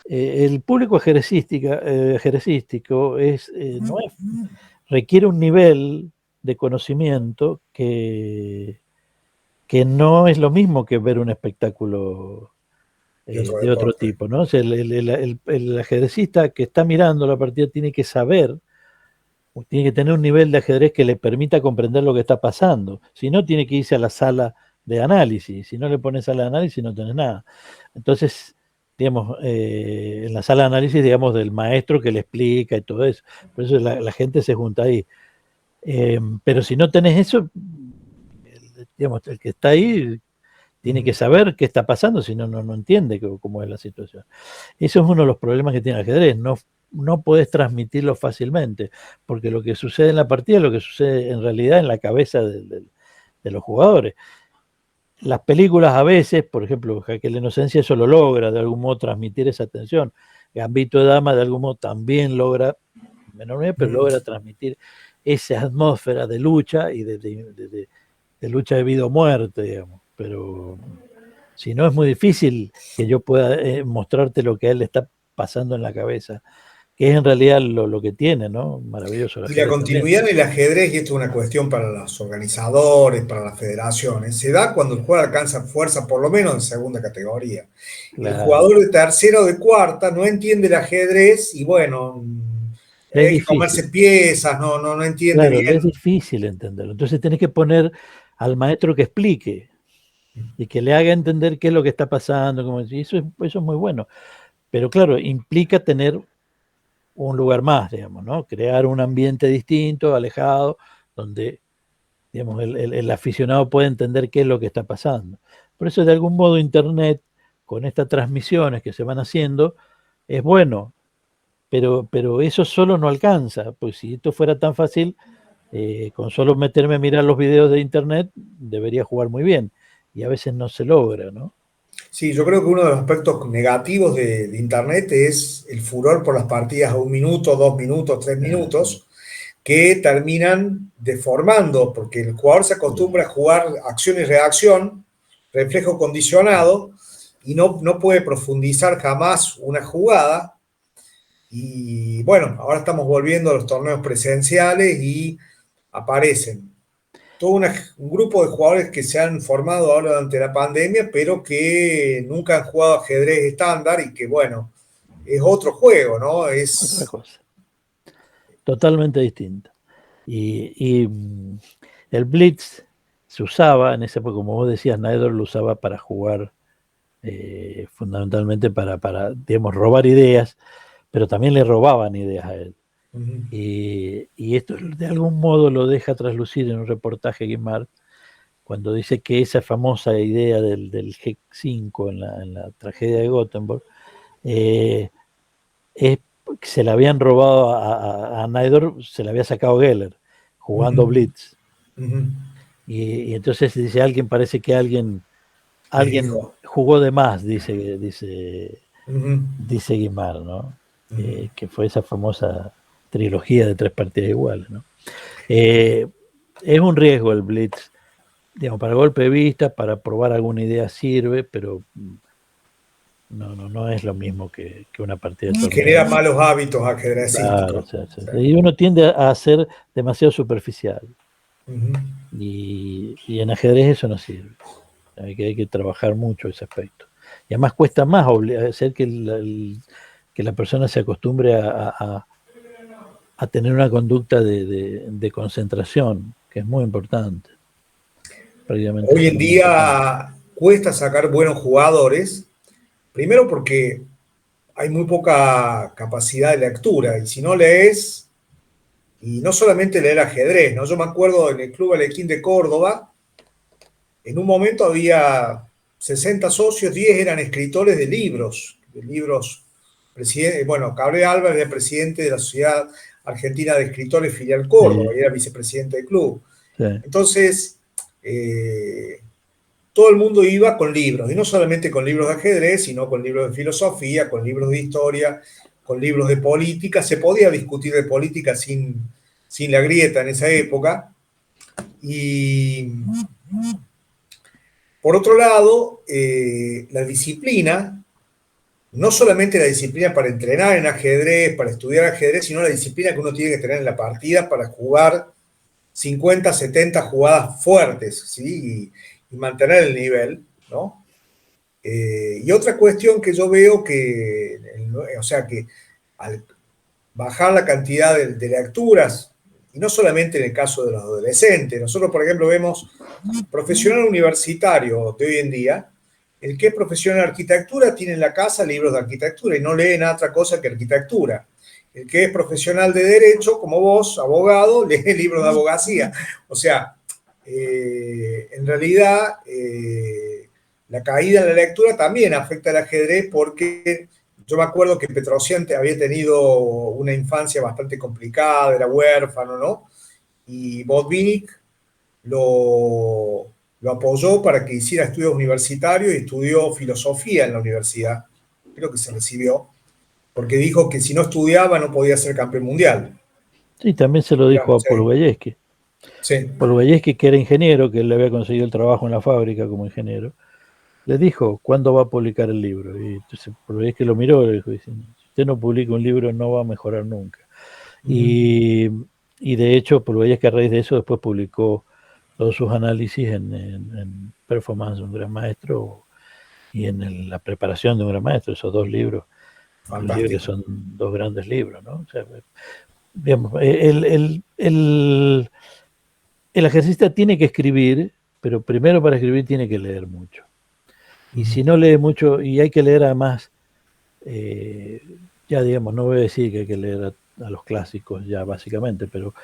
el público ajedrecístico no es, requiere un nivel de conocimiento que no es lo mismo que ver un espectáculo Y otro de otro deporte. tipo, ¿no? O sea, el ajedrecista que está mirando la partida tiene que saber, tiene que tener un nivel de ajedrez que le permita comprender lo que está pasando. Si no, tiene que irse a la sala de análisis. Si no le pones sala de análisis, no tenés nada. Entonces, digamos, en la sala de análisis, digamos, del maestro que le explica y todo eso. Por eso la gente se junta ahí. Pero si no tenés eso, digamos, el que está ahí tiene que saber qué está pasando, si no, no entiende cómo es la situación. Eso es uno de los problemas que tiene el ajedrez, no podés transmitirlo fácilmente, porque lo que sucede en la partida es lo que sucede en realidad en la cabeza de los jugadores. Las películas a veces, por ejemplo, Jaque la Inocencia, eso lo logra de algún modo transmitir esa tensión. Gambito de Dama de algún modo también logra, menor medida, pero logra transmitir esa atmósfera de lucha y de lucha de vida o muerte, digamos. Pero si no, es muy difícil que yo pueda mostrarte lo que a él le está pasando en la cabeza, que es en realidad lo que tiene, ¿no? Maravilloso el Y la ajedrez también. continuidad en el ajedrez, y esto es una cuestión para los organizadores, para las federaciones, se da cuando el jugador alcanza fuerza, por lo menos en segunda categoría. El Claro, jugador de tercera o de cuarta no entiende el ajedrez y bueno, es hay que comerse difícil. piezas, no entiende Claro, es bien. difícil entenderlo. Entonces tenés que poner al maestro que explique y que le haga entender qué es lo que está pasando. Y eso es muy bueno. Pero claro, implica tener un lugar más, digamos, ¿no? Crear un ambiente distinto, alejado, donde digamos, el aficionado puede entender qué es lo que está pasando. Por eso, de algún modo, Internet, con estas transmisiones que se van haciendo, es bueno, pero eso solo no alcanza, pues si esto fuera tan fácil, con solo meterme a mirar los videos de Internet, debería jugar muy bien, y a veces no se logra, ¿no? Sí, yo creo que uno de los aspectos negativos de Internet es el furor por las partidas a 1 minuto, 2 minutos, tres Ah, sí, minutos, que terminan deformando, porque el jugador se sí, acostumbra a jugar acción y reacción, reflejo condicionado, y no puede profundizar jamás una jugada. Y bueno, ahora estamos volviendo a los torneos presenciales y aparecen un grupo de jugadores que se han formado ahora durante la pandemia, pero que nunca han jugado ajedrez estándar y que bueno, es otro juego, ¿no? otra Es cosa, totalmente distinta. El Blitz se usaba en esa época, como vos decías, Naidor lo usaba para jugar fundamentalmente digamos, robar ideas, pero también le robaban ideas a él. uh-huh, Y esto de algún modo lo deja traslucir en un reportaje Guimard, cuando dice que esa famosa idea del G5 en la tragedia de Gothenburg, eh, es que se la habían robado a Naidor, se la había sacado Geller, jugando uh-huh, Blitz. uh-huh. Y entonces dice alguien, parece que Les alguien dijo. jugó de más, dice Uh-huh, Guimard, ¿no? uh-huh. Que fue esa famosa trilogía de tres partidas iguales, ¿no? Eh, es un riesgo el blitz, digamos, para golpe de vista, para probar alguna idea sirve, pero no es lo mismo que una partida de torneo. Genera malos hábitos ajedrecísticos. Claro, y uno tiende a ser demasiado superficial. Uh-huh. Y en ajedrez eso no sirve. Hay que trabajar mucho ese aspecto. Y además cuesta más hacer que la persona se acostumbre a tener una conducta de concentración, que es muy importante. Hoy en día cuesta sacar buenos jugadores, primero porque hay muy poca capacidad de lectura, y si no lees, y no solamente leer ajedrez, ¿no? Yo me acuerdo en el Club Alequín de Córdoba, en un momento había 60 socios, 10 eran escritores de libros, bueno, Cabrera Álvarez era presidente de la Sociedad Argentina de Escritores Filial Córdoba, y era vicepresidente del club. Sí. Entonces, todo el mundo iba con libros, y no solamente con libros de ajedrez, sino con libros de filosofía, con libros de historia, con libros de política. Se podía discutir de política sin la grieta en esa época. Y por otro lado, la disciplina, no solamente la disciplina para entrenar en ajedrez, para estudiar ajedrez, sino la disciplina que uno tiene que tener en la partida para jugar 50, 70 jugadas fuertes, ¿sí? Y mantener el nivel, ¿no? Y otra cuestión que yo veo que, o sea, que al bajar la cantidad de lecturas, y no solamente en el caso de los adolescentes, nosotros, por ejemplo, vemos profesional universitario de hoy en día, el que es profesional de arquitectura tiene en la casa libros de arquitectura y no lee nada otra cosa que arquitectura. El que es profesional de derecho, como vos, abogado, lee libros de abogacía. O sea, en realidad, la caída en la lectura también afecta al ajedrez, porque yo me acuerdo que Petrosian había tenido una infancia bastante complicada, era huérfano, ¿no? Y Botvinnik lo apoyó para que hiciera estudios universitarios y estudió filosofía en la universidad. Creo que se recibió, porque dijo que si no estudiaba no podía ser campeón mundial. Sí, también se lo dijo a Polubayevsky. Sí. Polubayevsky, que era ingeniero, que él le había conseguido el trabajo en la fábrica como ingeniero, le dijo, ¿cuándo va a publicar el libro? Y entonces Polubayevsky lo miró y le dijo, si usted no publica un libro no va a mejorar nunca. Y de hecho, Polubayevsky a raíz de eso después publicó todos sus análisis en Performance de un gran maestro y en la preparación de un gran maestro, esos dos libros, que son dos grandes libros, ¿no? O sea, digamos, el ejercicista tiene que escribir, pero primero para escribir tiene que leer mucho. Y si no lee mucho, y hay que leer además, ya digamos, no voy a decir que hay que leer a los clásicos ya básicamente, pero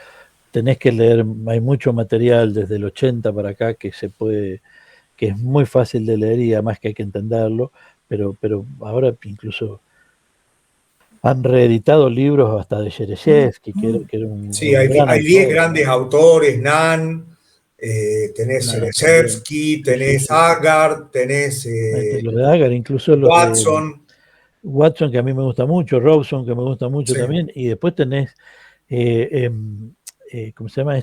tenés que leer, hay mucho material desde el 80 para acá que es muy fácil de leer y además que hay que entenderlo, pero ahora incluso han reeditado libros hasta de Shereshevsky, que era un... Sí, hay 10 grandes autores, Nan, tenés Shereshevsky, tenés Agar, tenés... lo de Agar, incluso los Watson. Watson, que a mí me gusta mucho, Robson, que me gusta mucho también, y después tenés... ¿cómo se llama?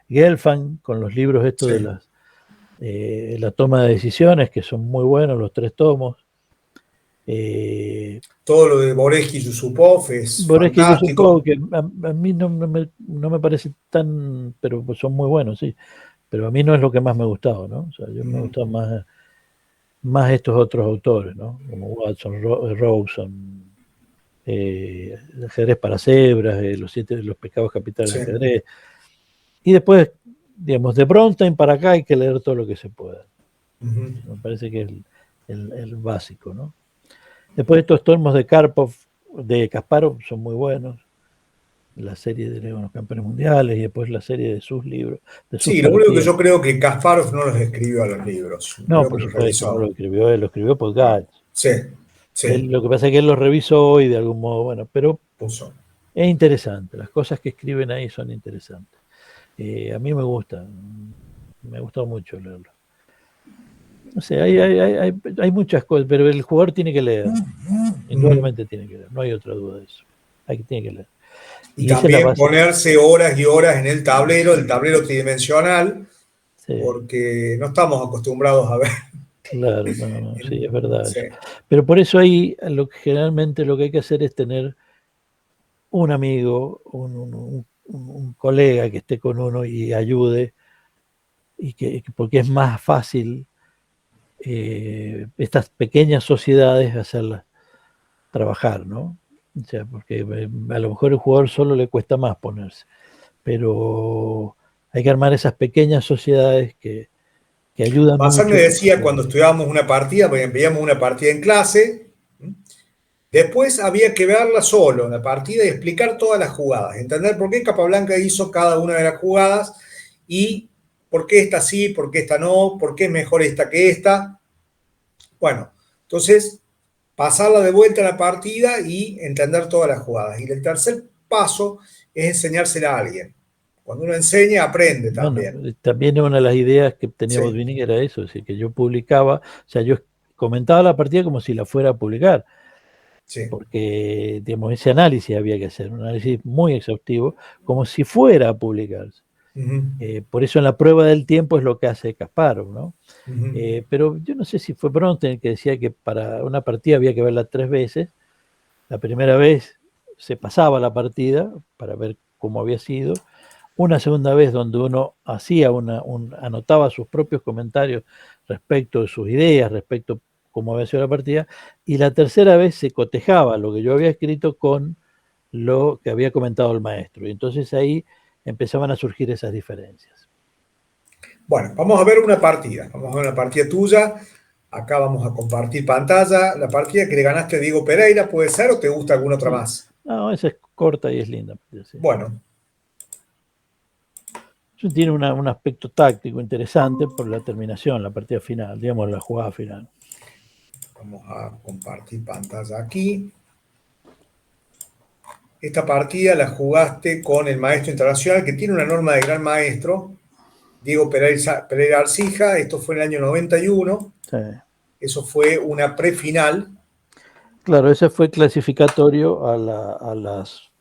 Gelfand, con los libros estos de la toma de decisiones, que son muy buenos, los 3 tomos. Todo lo de Boresky y Yusupov es fantástico. Que a mí no me parece tan, pero son muy buenos, sí. Pero a mí no es lo que más me ha gustado, ¿no? O sea, yo me gustan más estos otros autores, ¿no? Como Watson, Robson, ajedrez para cebras, los pecados capitales del ajedrez. Y después, digamos, de Bronstein para acá hay que leer todo lo que se pueda. Me parece que es el básico, ¿no? Después estos tomos de Kasparov son muy buenos. La serie de los campeones mundiales y después la serie de sus libros. Sí, lo único que yo creo que Kasparov no los escribió a los libros. No, por supuesto, no lo escribió él, lo escribió por Gall. Sí. Lo que pasa es que él los revisó y de algún modo, bueno, pero es interesante. Las cosas que escriben ahí son interesantes. A mí me gusta mucho leerlo. No sé, hay muchas cosas, pero el jugador tiene que leer. Indudablemente tiene que leer, no hay otra duda de eso. Tiene que leer. Y también ponerse horas y horas en el tablero tridimensional, porque no estamos acostumbrados a ver Claro, no, no, sí, es verdad Sí. eso. Pero por eso ahí generalmente lo que hay que hacer es tener un amigo, un colega que esté con uno y ayude, porque es más fácil estas pequeñas sociedades hacerlas trabajar, ¿no? O sea, porque a lo mejor el jugador solo le cuesta más ponerse, pero hay que armar esas pequeñas sociedades que ayudan Bazán me mucho. decía cuando estudiábamos una partida, porque veíamos una partida en clase, después había que verla solo, la partida, y explicar todas las jugadas, entender por qué Capablanca hizo cada una de las jugadas y por qué esta sí, por qué esta no, por qué es mejor esta que esta. Bueno, entonces pasarla de vuelta a la partida y entender todas las jugadas. Y el tercer paso es enseñársela a alguien. Cuando uno enseña, aprende Bueno, también. también una de las ideas que tenía Sí, Botvinnik era eso, es decir, que yo publicaba, o sea, yo comentaba la partida como si la fuera a publicar, sí. porque, digamos, ese análisis había que hacer, un análisis muy exhaustivo, como si fuera a publicarse. Uh-huh, Por eso en la prueba del tiempo es lo que hace Kasparov, ¿no? uh-huh. Pero yo no sé si fue Bronte el que decía que para una partida había que verla 3 veces. La primera vez se pasaba la partida para ver cómo había sido. Una segunda vez donde uno hacía anotaba sus propios comentarios respecto de sus ideas, respecto a cómo había sido la partida. Y la tercera vez se cotejaba lo que yo había escrito con lo que había comentado el maestro. Y entonces ahí empezaban a surgir esas diferencias. Bueno, vamos a ver una partida. Vamos a ver una partida tuya. Acá vamos a compartir pantalla. La partida que le ganaste a Diego Pereira, ¿puede ser o te gusta alguna otra Sí. más? No, esa es corta y es linda. Sí. Bueno, Eso tiene un aspecto táctico interesante por la terminación, la partida final, digamos, la jugada final. vamos a compartir pantalla aquí. Esta partida la jugaste con el maestro internacional que tiene una norma de gran maestro, Diego Pereira Arcija. Esto fue en el año 91. Sí. Eso fue una prefinal. Claro, ese fue clasificatorio a las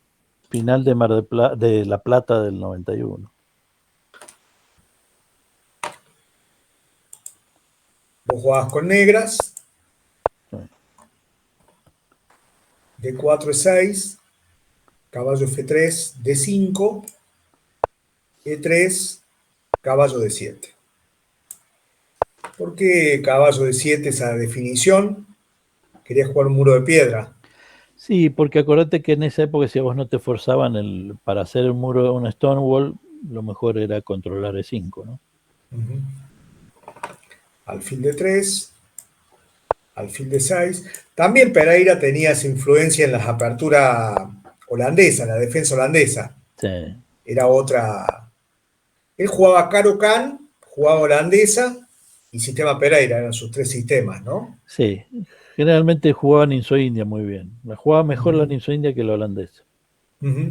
final de de La Plata del 91. Vos jugabas con negras, Sí. D4, E6, caballo F3, D5, E3, caballo D7. ¿Por qué caballo D7 esa definición? Querías jugar un muro de piedra. Sí, porque acordate que en esa época si a vos no te forzaban para hacer un muro, una Stonewall, lo mejor era controlar E5, ¿no? Uh-huh. Alfil D3, alfil D6. También Pereira tenía esa influencia en las aperturas holandesas, la defensa holandesa. Sí, Era otra. Él jugaba Caro Can, jugaba holandesa y sistema Pereira, eran sus tres sistemas, ¿no? sí. Generalmente jugaban Ninso India muy bien. La jugaba mejor la Uh-huh. Ninso India que la holandesa. Uh-huh.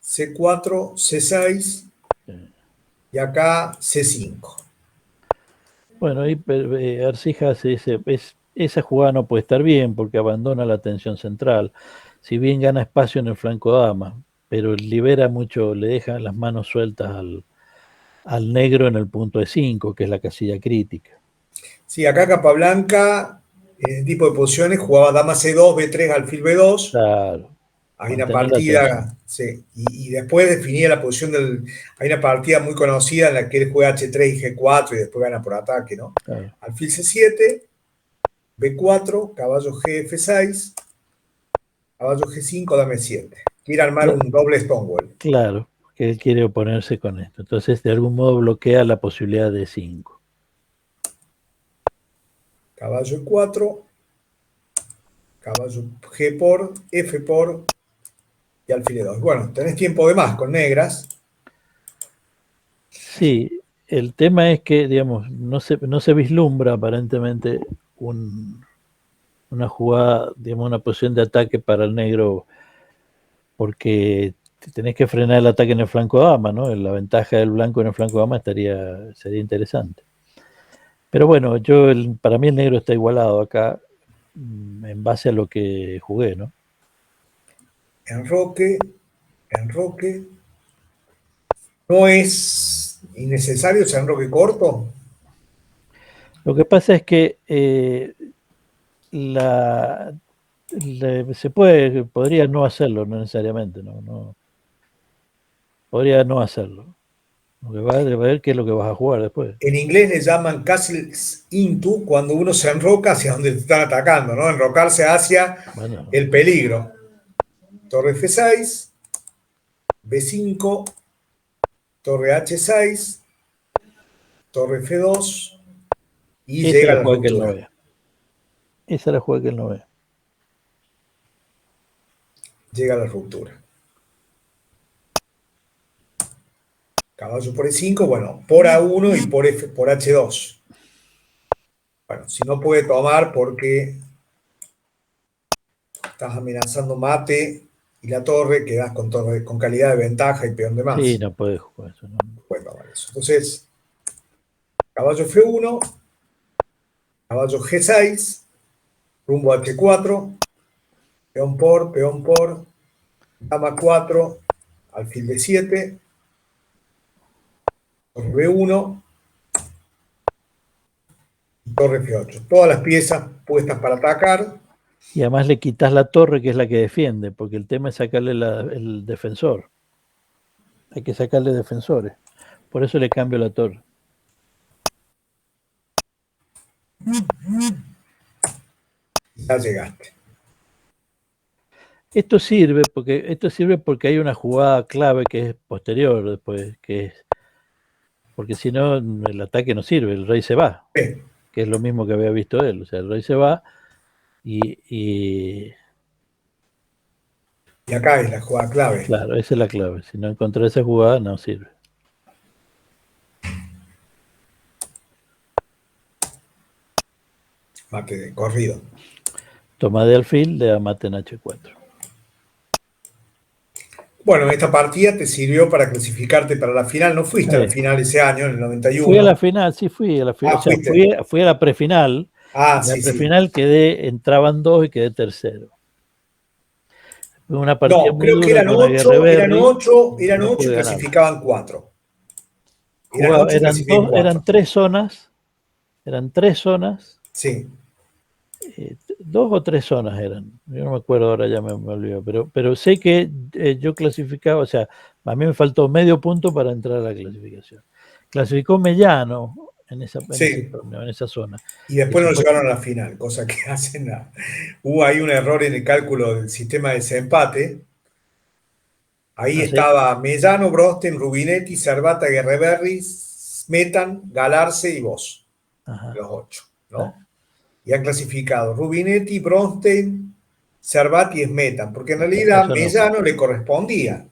C4, C6 Sí. y acá C5. Bueno, ahí Arcija esa jugada no puede estar bien porque abandona la tensión central. Si bien gana espacio en el flanco dama, pero libera mucho, le deja las manos sueltas al negro en el punto E5, que es la casilla crítica. Sí, acá Capablanca, en este tipo de posiciones, jugaba dama C2, B3, alfil B2. Claro, Hay una mantener la tensión. partida, sí, y después definía la posición del. Hay una partida muy conocida en la que él juega H3 y G4 y después gana por ataque, ¿no? Claro. Alfil C7, B4, caballo GF6, caballo G5, dame 7. Quiere armar Cla- un doble Stonewall. claro, que él quiere oponerse con esto. Entonces, de algún modo bloquea la posibilidad de 5. Caballo E4, caballo G por, F por y alfil E2. Bueno, tenés tiempo de más con negras. Sí, el tema es que, digamos, no se vislumbra aparentemente una jugada, digamos, una posición de ataque para el negro, porque tenés que frenar el ataque en el flanco dama, ¿no? La ventaja del blanco en el flanco dama sería interesante. Pero bueno, para mí el negro está igualado acá en base a lo que jugué, ¿no? Enroque, enroque. No es innecesario ese enroque corto. Lo que pasa es que podría no hacerlo, no necesariamente, podría no hacerlo. Lo que va a ver qué es lo que vas a jugar después. En inglés le llaman castles into cuando uno se enroca hacia donde te están atacando, ¿no? Enrocarse hacia Bueno, el peligro. Torre F6, B5, torre H6, torre F2 y esa es llega la la jugada que él no ruptura. ve. Esa es la jugada que él no ve. Llega la ruptura. Caballo por E5, bueno, por A1 y por H2. Bueno, si no puede tomar porque estás amenazando mate y la torre, quedas con calidad de ventaja y peón de Sí, más. no puede jugar eso. No. No puede tomar eso. Entonces, caballo F1, caballo G6, rumbo a H4, peón por, dama 4, alfil D7, torre B1 y torre F8. Todas las piezas puestas para atacar. Y además le quitas la torre, que es la que defiende, porque el tema es sacarle el defensor. Hay que sacarle defensores. Por eso le cambio la torre. Ya llegaste. Esto sirve porque hay una jugada clave que es posterior después, porque si no el ataque no sirve, el rey se va, Sí. que es lo mismo que había visto él. O sea, el rey se va y Y acá es la jugada clave. claro, esa es la clave. Si no encontré esa jugada, no sirve. Mate de corrido. Toma de alfil, le da mate en H4. Bueno, esta partida te sirvió para clasificarte para la final. No fuiste a la final ese año, en el Fui a la 91. final, sí fui a la final. Ah, O sea, fuiste. fui a la prefinal. Ah, En la sí, sí. prefinal entraban dos y quedé tercero. Fue una partida No, muy creo que dura eran con ocho, eran Aguerreberri ocho, y eran no ocho pude y ganarlo. clasificaban cuatro. Eran ocho y clasificaban Eran cuatro. eran tres zonas, Sí. dos o tres zonas eran. Yo no me acuerdo ahora, ya me olvido, pero sé que yo clasificaba, o sea, a mí me faltó medio punto para entrar a la clasificación. Clasificó Mellano en ese Sí. torneo, en esa zona. Y Y después nos supuesto, llevaron a la final, cosa que hacen. Hubo ahí un error en el cálculo del sistema de desempate. Ahí así, estaba Mellano, Brosten, Rubinetti, Cervata, Guerreberri, Smetan, Galarce y vos, ajá, los ocho, ¿no? Y han clasificado Rubinetti, Bronstein, Cervati y Smetan, porque en realidad eso no fue. Mellano le correspondía.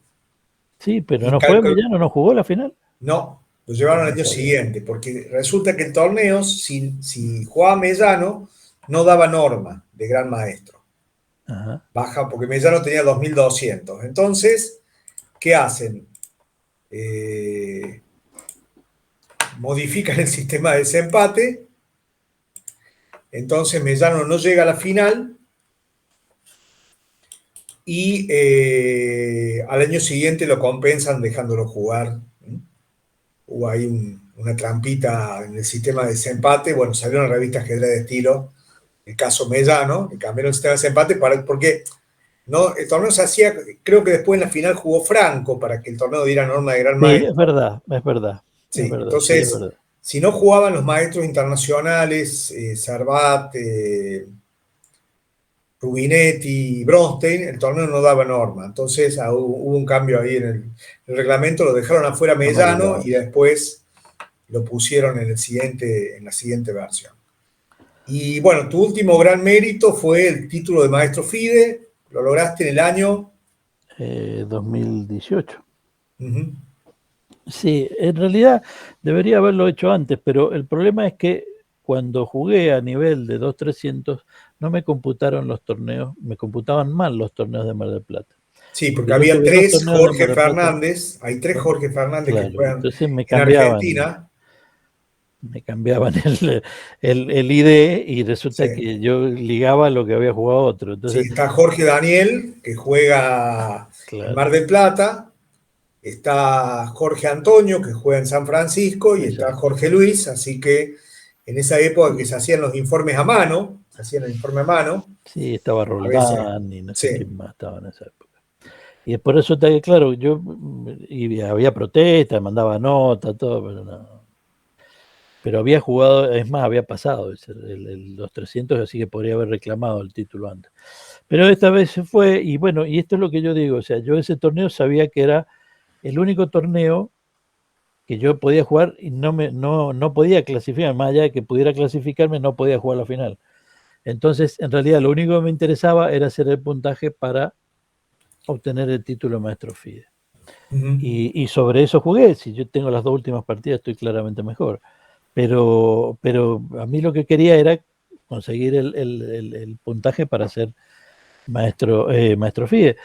Sí, pero Y no fue cálculo, Mellano, no jugó la final. no, lo llevaron Ah, al no año sabía. siguiente, porque resulta que el torneo, si jugaba Mellano, no daba norma de gran maestro. Ajá. Baja, porque Mellano tenía 2200. Entonces, ¿qué hacen? Eh, Modifican el sistema de desempate, entonces Mellano no llega a la final y al año siguiente lo compensan dejándolo jugar. Hubo ahí una trampita en el sistema de desempate, bueno, salió una revista ajedrez de estilo, el caso Mellano, que cambiaron el sistema de desempate porque no, el torneo se hacía, creo que después en la final jugó Franco para que el torneo diera norma de gran Sí, es maestro. verdad, es verdad, es Sí, verdad, sí, es entonces, verdad. si no jugaban los maestros internacionales, Sarbat, Rubinetti y Bronstein, el torneo no daba norma. Entonces hubo un cambio ahí en el reglamento, lo dejaron afuera No me Mellano acordaba y eso. después lo pusieron en la siguiente versión. Y bueno, tu último gran mérito fue el título de maestro FIDE, lo lograste en el año. 2018. Uh-huh. Sí, en realidad debería haberlo hecho antes, pero el problema es que cuando jugué a nivel de 2.300 no me computaron los torneos, me computaban mal los torneos de Mar del Plata. Sí, porque Porque yo había jugué dos tres torneos de Jorge Mar del Plata, Fernández, hay tres Jorge Fernández que claro, juegan entonces en Argentina. me cambiaban el ID y resulta Sí. que yo ligaba lo que había jugado otro. Sí, Entonces, está Jorge Daniel, que juega en claro, Mar del Plata, está Jorge Antonio, que juega en San Francisco, y está exacto. Jorge Luis, así que en esa época que se hacían los informes a mano, se hacían el informe a mano. Sí, estaba A veces, Roldán y no sé sí. quién más estaba en esa época. Y por eso, claro, y había protesta, mandaba nota, todo, pero no. Pero había jugado, es más, había pasado los 300, así que podría haber reclamado el título antes. Pero esta vez se fue, y bueno, y esto es lo que yo digo, o sea, yo ese torneo sabía que era el único torneo que yo podía jugar y no podía clasificar, más allá de que pudiera clasificarme, no podía jugar la final. Entonces, en realidad, lo único que me interesaba era hacer el puntaje para obtener el título de maestro FIDE. Uh-huh. Y sobre eso jugué. Si yo tengo las 2 últimas partidas, estoy claramente mejor. Pero a mí lo que quería era conseguir el puntaje para ser maestro FIDE,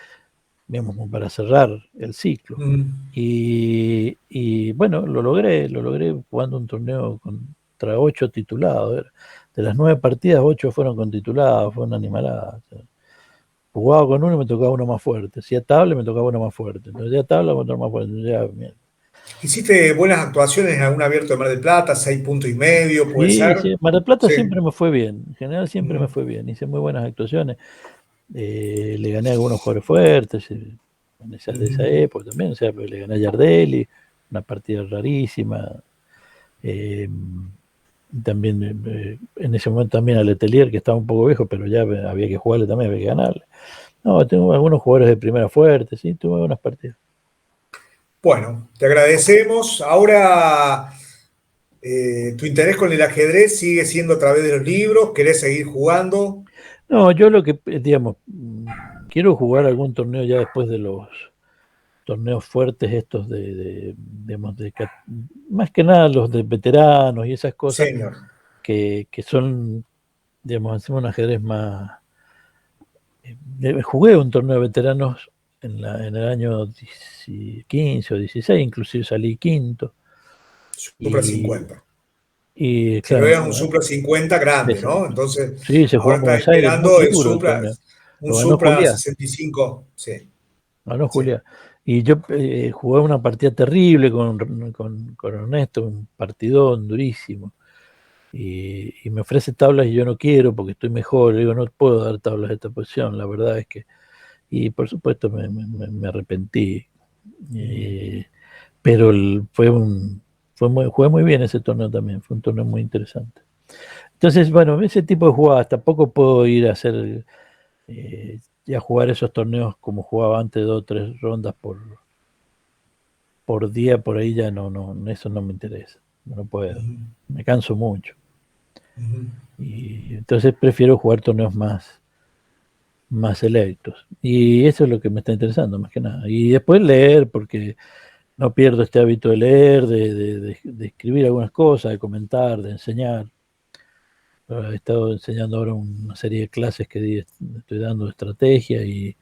digamos, para cerrar el ciclo. Uh-huh. Y bueno, lo logré jugando un torneo contra 8 titulados. De las 9 partidas, 8 fueron con titulados, fue una animalada. O sea, jugaba con uno y me tocaba uno más fuerte. Si a tabla, me tocaba uno más fuerte. Entonces, ya tabla, otro más fuerte. Ya, Hiciste buenas actuaciones en algún abierto de Mar del Plata, 6,5 puntos, puede sí, ser. sí, Mar del Plata Sí. siempre me fue bien. En general siempre Uh-huh. me fue bien. Hice muy buenas actuaciones. Le gané a algunos jugadores fuertes de esa época también. O sea, le gané a Yardelli, una partida rarísima. También en ese momento también a Letelier, que estaba un poco viejo, pero ya había que jugarle también, había que ganarle. No, tengo algunos jugadores de primera fuerte, sí, tuve buenas partidas. Bueno, te agradecemos. Ahora, ¿tu interés con el ajedrez sigue siendo a través de los libros? ¿Querés seguir jugando? No, yo lo que, digamos, quiero jugar algún torneo ya después de los torneos fuertes estos digamos, más que nada los de veteranos y esas cosas Señor. que son, digamos, hacemos un ajedrez más. Jugué un torneo de veteranos en el año 15 o 16, inclusive salí quinto. Supra Y, 50. Pero claro, era un Supra 50 grande, ¿no? Entonces, sí, se jugó ahora en está Buenos Aires, muy esperando el duro el Supra, torneo. un Lo ganó Supra Julián. 65. Sí, Ganó sí. Julián. Y yo jugué una partida terrible con Ernesto, un partidón durísimo. Y me ofrece tablas y yo no quiero porque estoy mejor. Le digo, no puedo dar tablas de esta posición. La verdad es que. Y por supuesto me arrepentí. Pero jugué muy bien ese torneo también. Fue un torneo muy interesante. Entonces, bueno, ese tipo de jugadas tampoco puedo ir a hacer. Ya jugar esos torneos como jugaba antes, 2 o 3 rondas por día, por ahí ya eso no me interesa, no puedo, me canso mucho. Y entonces prefiero jugar torneos más selectos. Y eso es lo que me está interesando, más que nada. Y después leer, porque no pierdo este hábito de leer, de escribir algunas cosas, de comentar, de enseñar. He estado enseñando ahora una serie de clases que estoy dando de estrategia y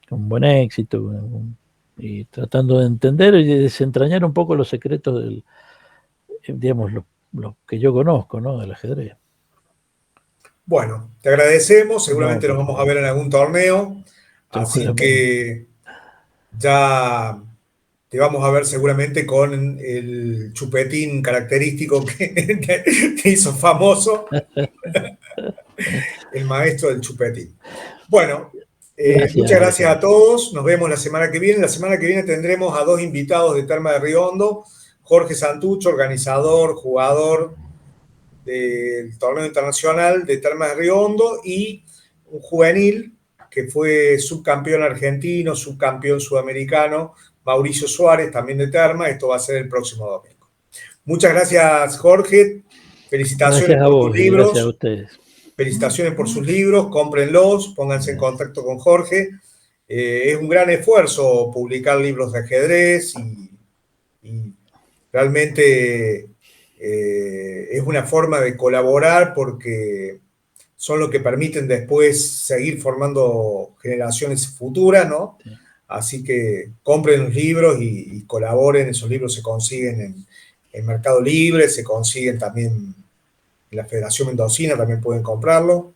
con buen éxito, y tratando de entender y de desentrañar un poco los secretos digamos, lo que yo conozco, ¿no? Del ajedrez. Bueno, te agradecemos. No, Seguramente nos por vamos a favor, ver en algún torneo. Así seguramente. que ya te vamos a ver seguramente con el chupetín característico que te hizo famoso, el maestro del chupetín. Bueno, Gracias, muchas gracias a Alejandro. todos. Nos vemos la semana que viene. La semana que viene tendremos a 2 invitados de Terma de Río Hondo. Jorge Santucho, organizador, jugador del torneo internacional de Termas de Río Hondo, y un juvenil que fue subcampeón argentino, subcampeón sudamericano, Mauricio Suárez, también de Terma. Esto va a ser el próximo domingo. Muchas gracias, Jorge. Felicitaciones Gracias a por tus vos y gracias a libros. ustedes. Felicitaciones por sus libros. Cómprenlos, pónganse en Gracias. contacto con Jorge. Es un gran esfuerzo publicar libros de ajedrez y realmente es una forma de colaborar porque son lo que permiten después seguir formando generaciones futuras, ¿no? Sí. Así que compren los libros y colaboren. Esos libros se consiguen en Mercado Libre, se consiguen también en la Federación Mendocina, también pueden comprarlo.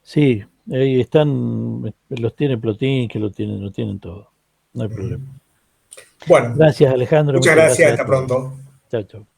Sí, ahí están, los tiene Plotín, que lo tienen todo. No hay problema. Bueno, Gracias, Alejandro. muchas Muchas gracias, gracias a hasta todos. pronto. Chao, chao.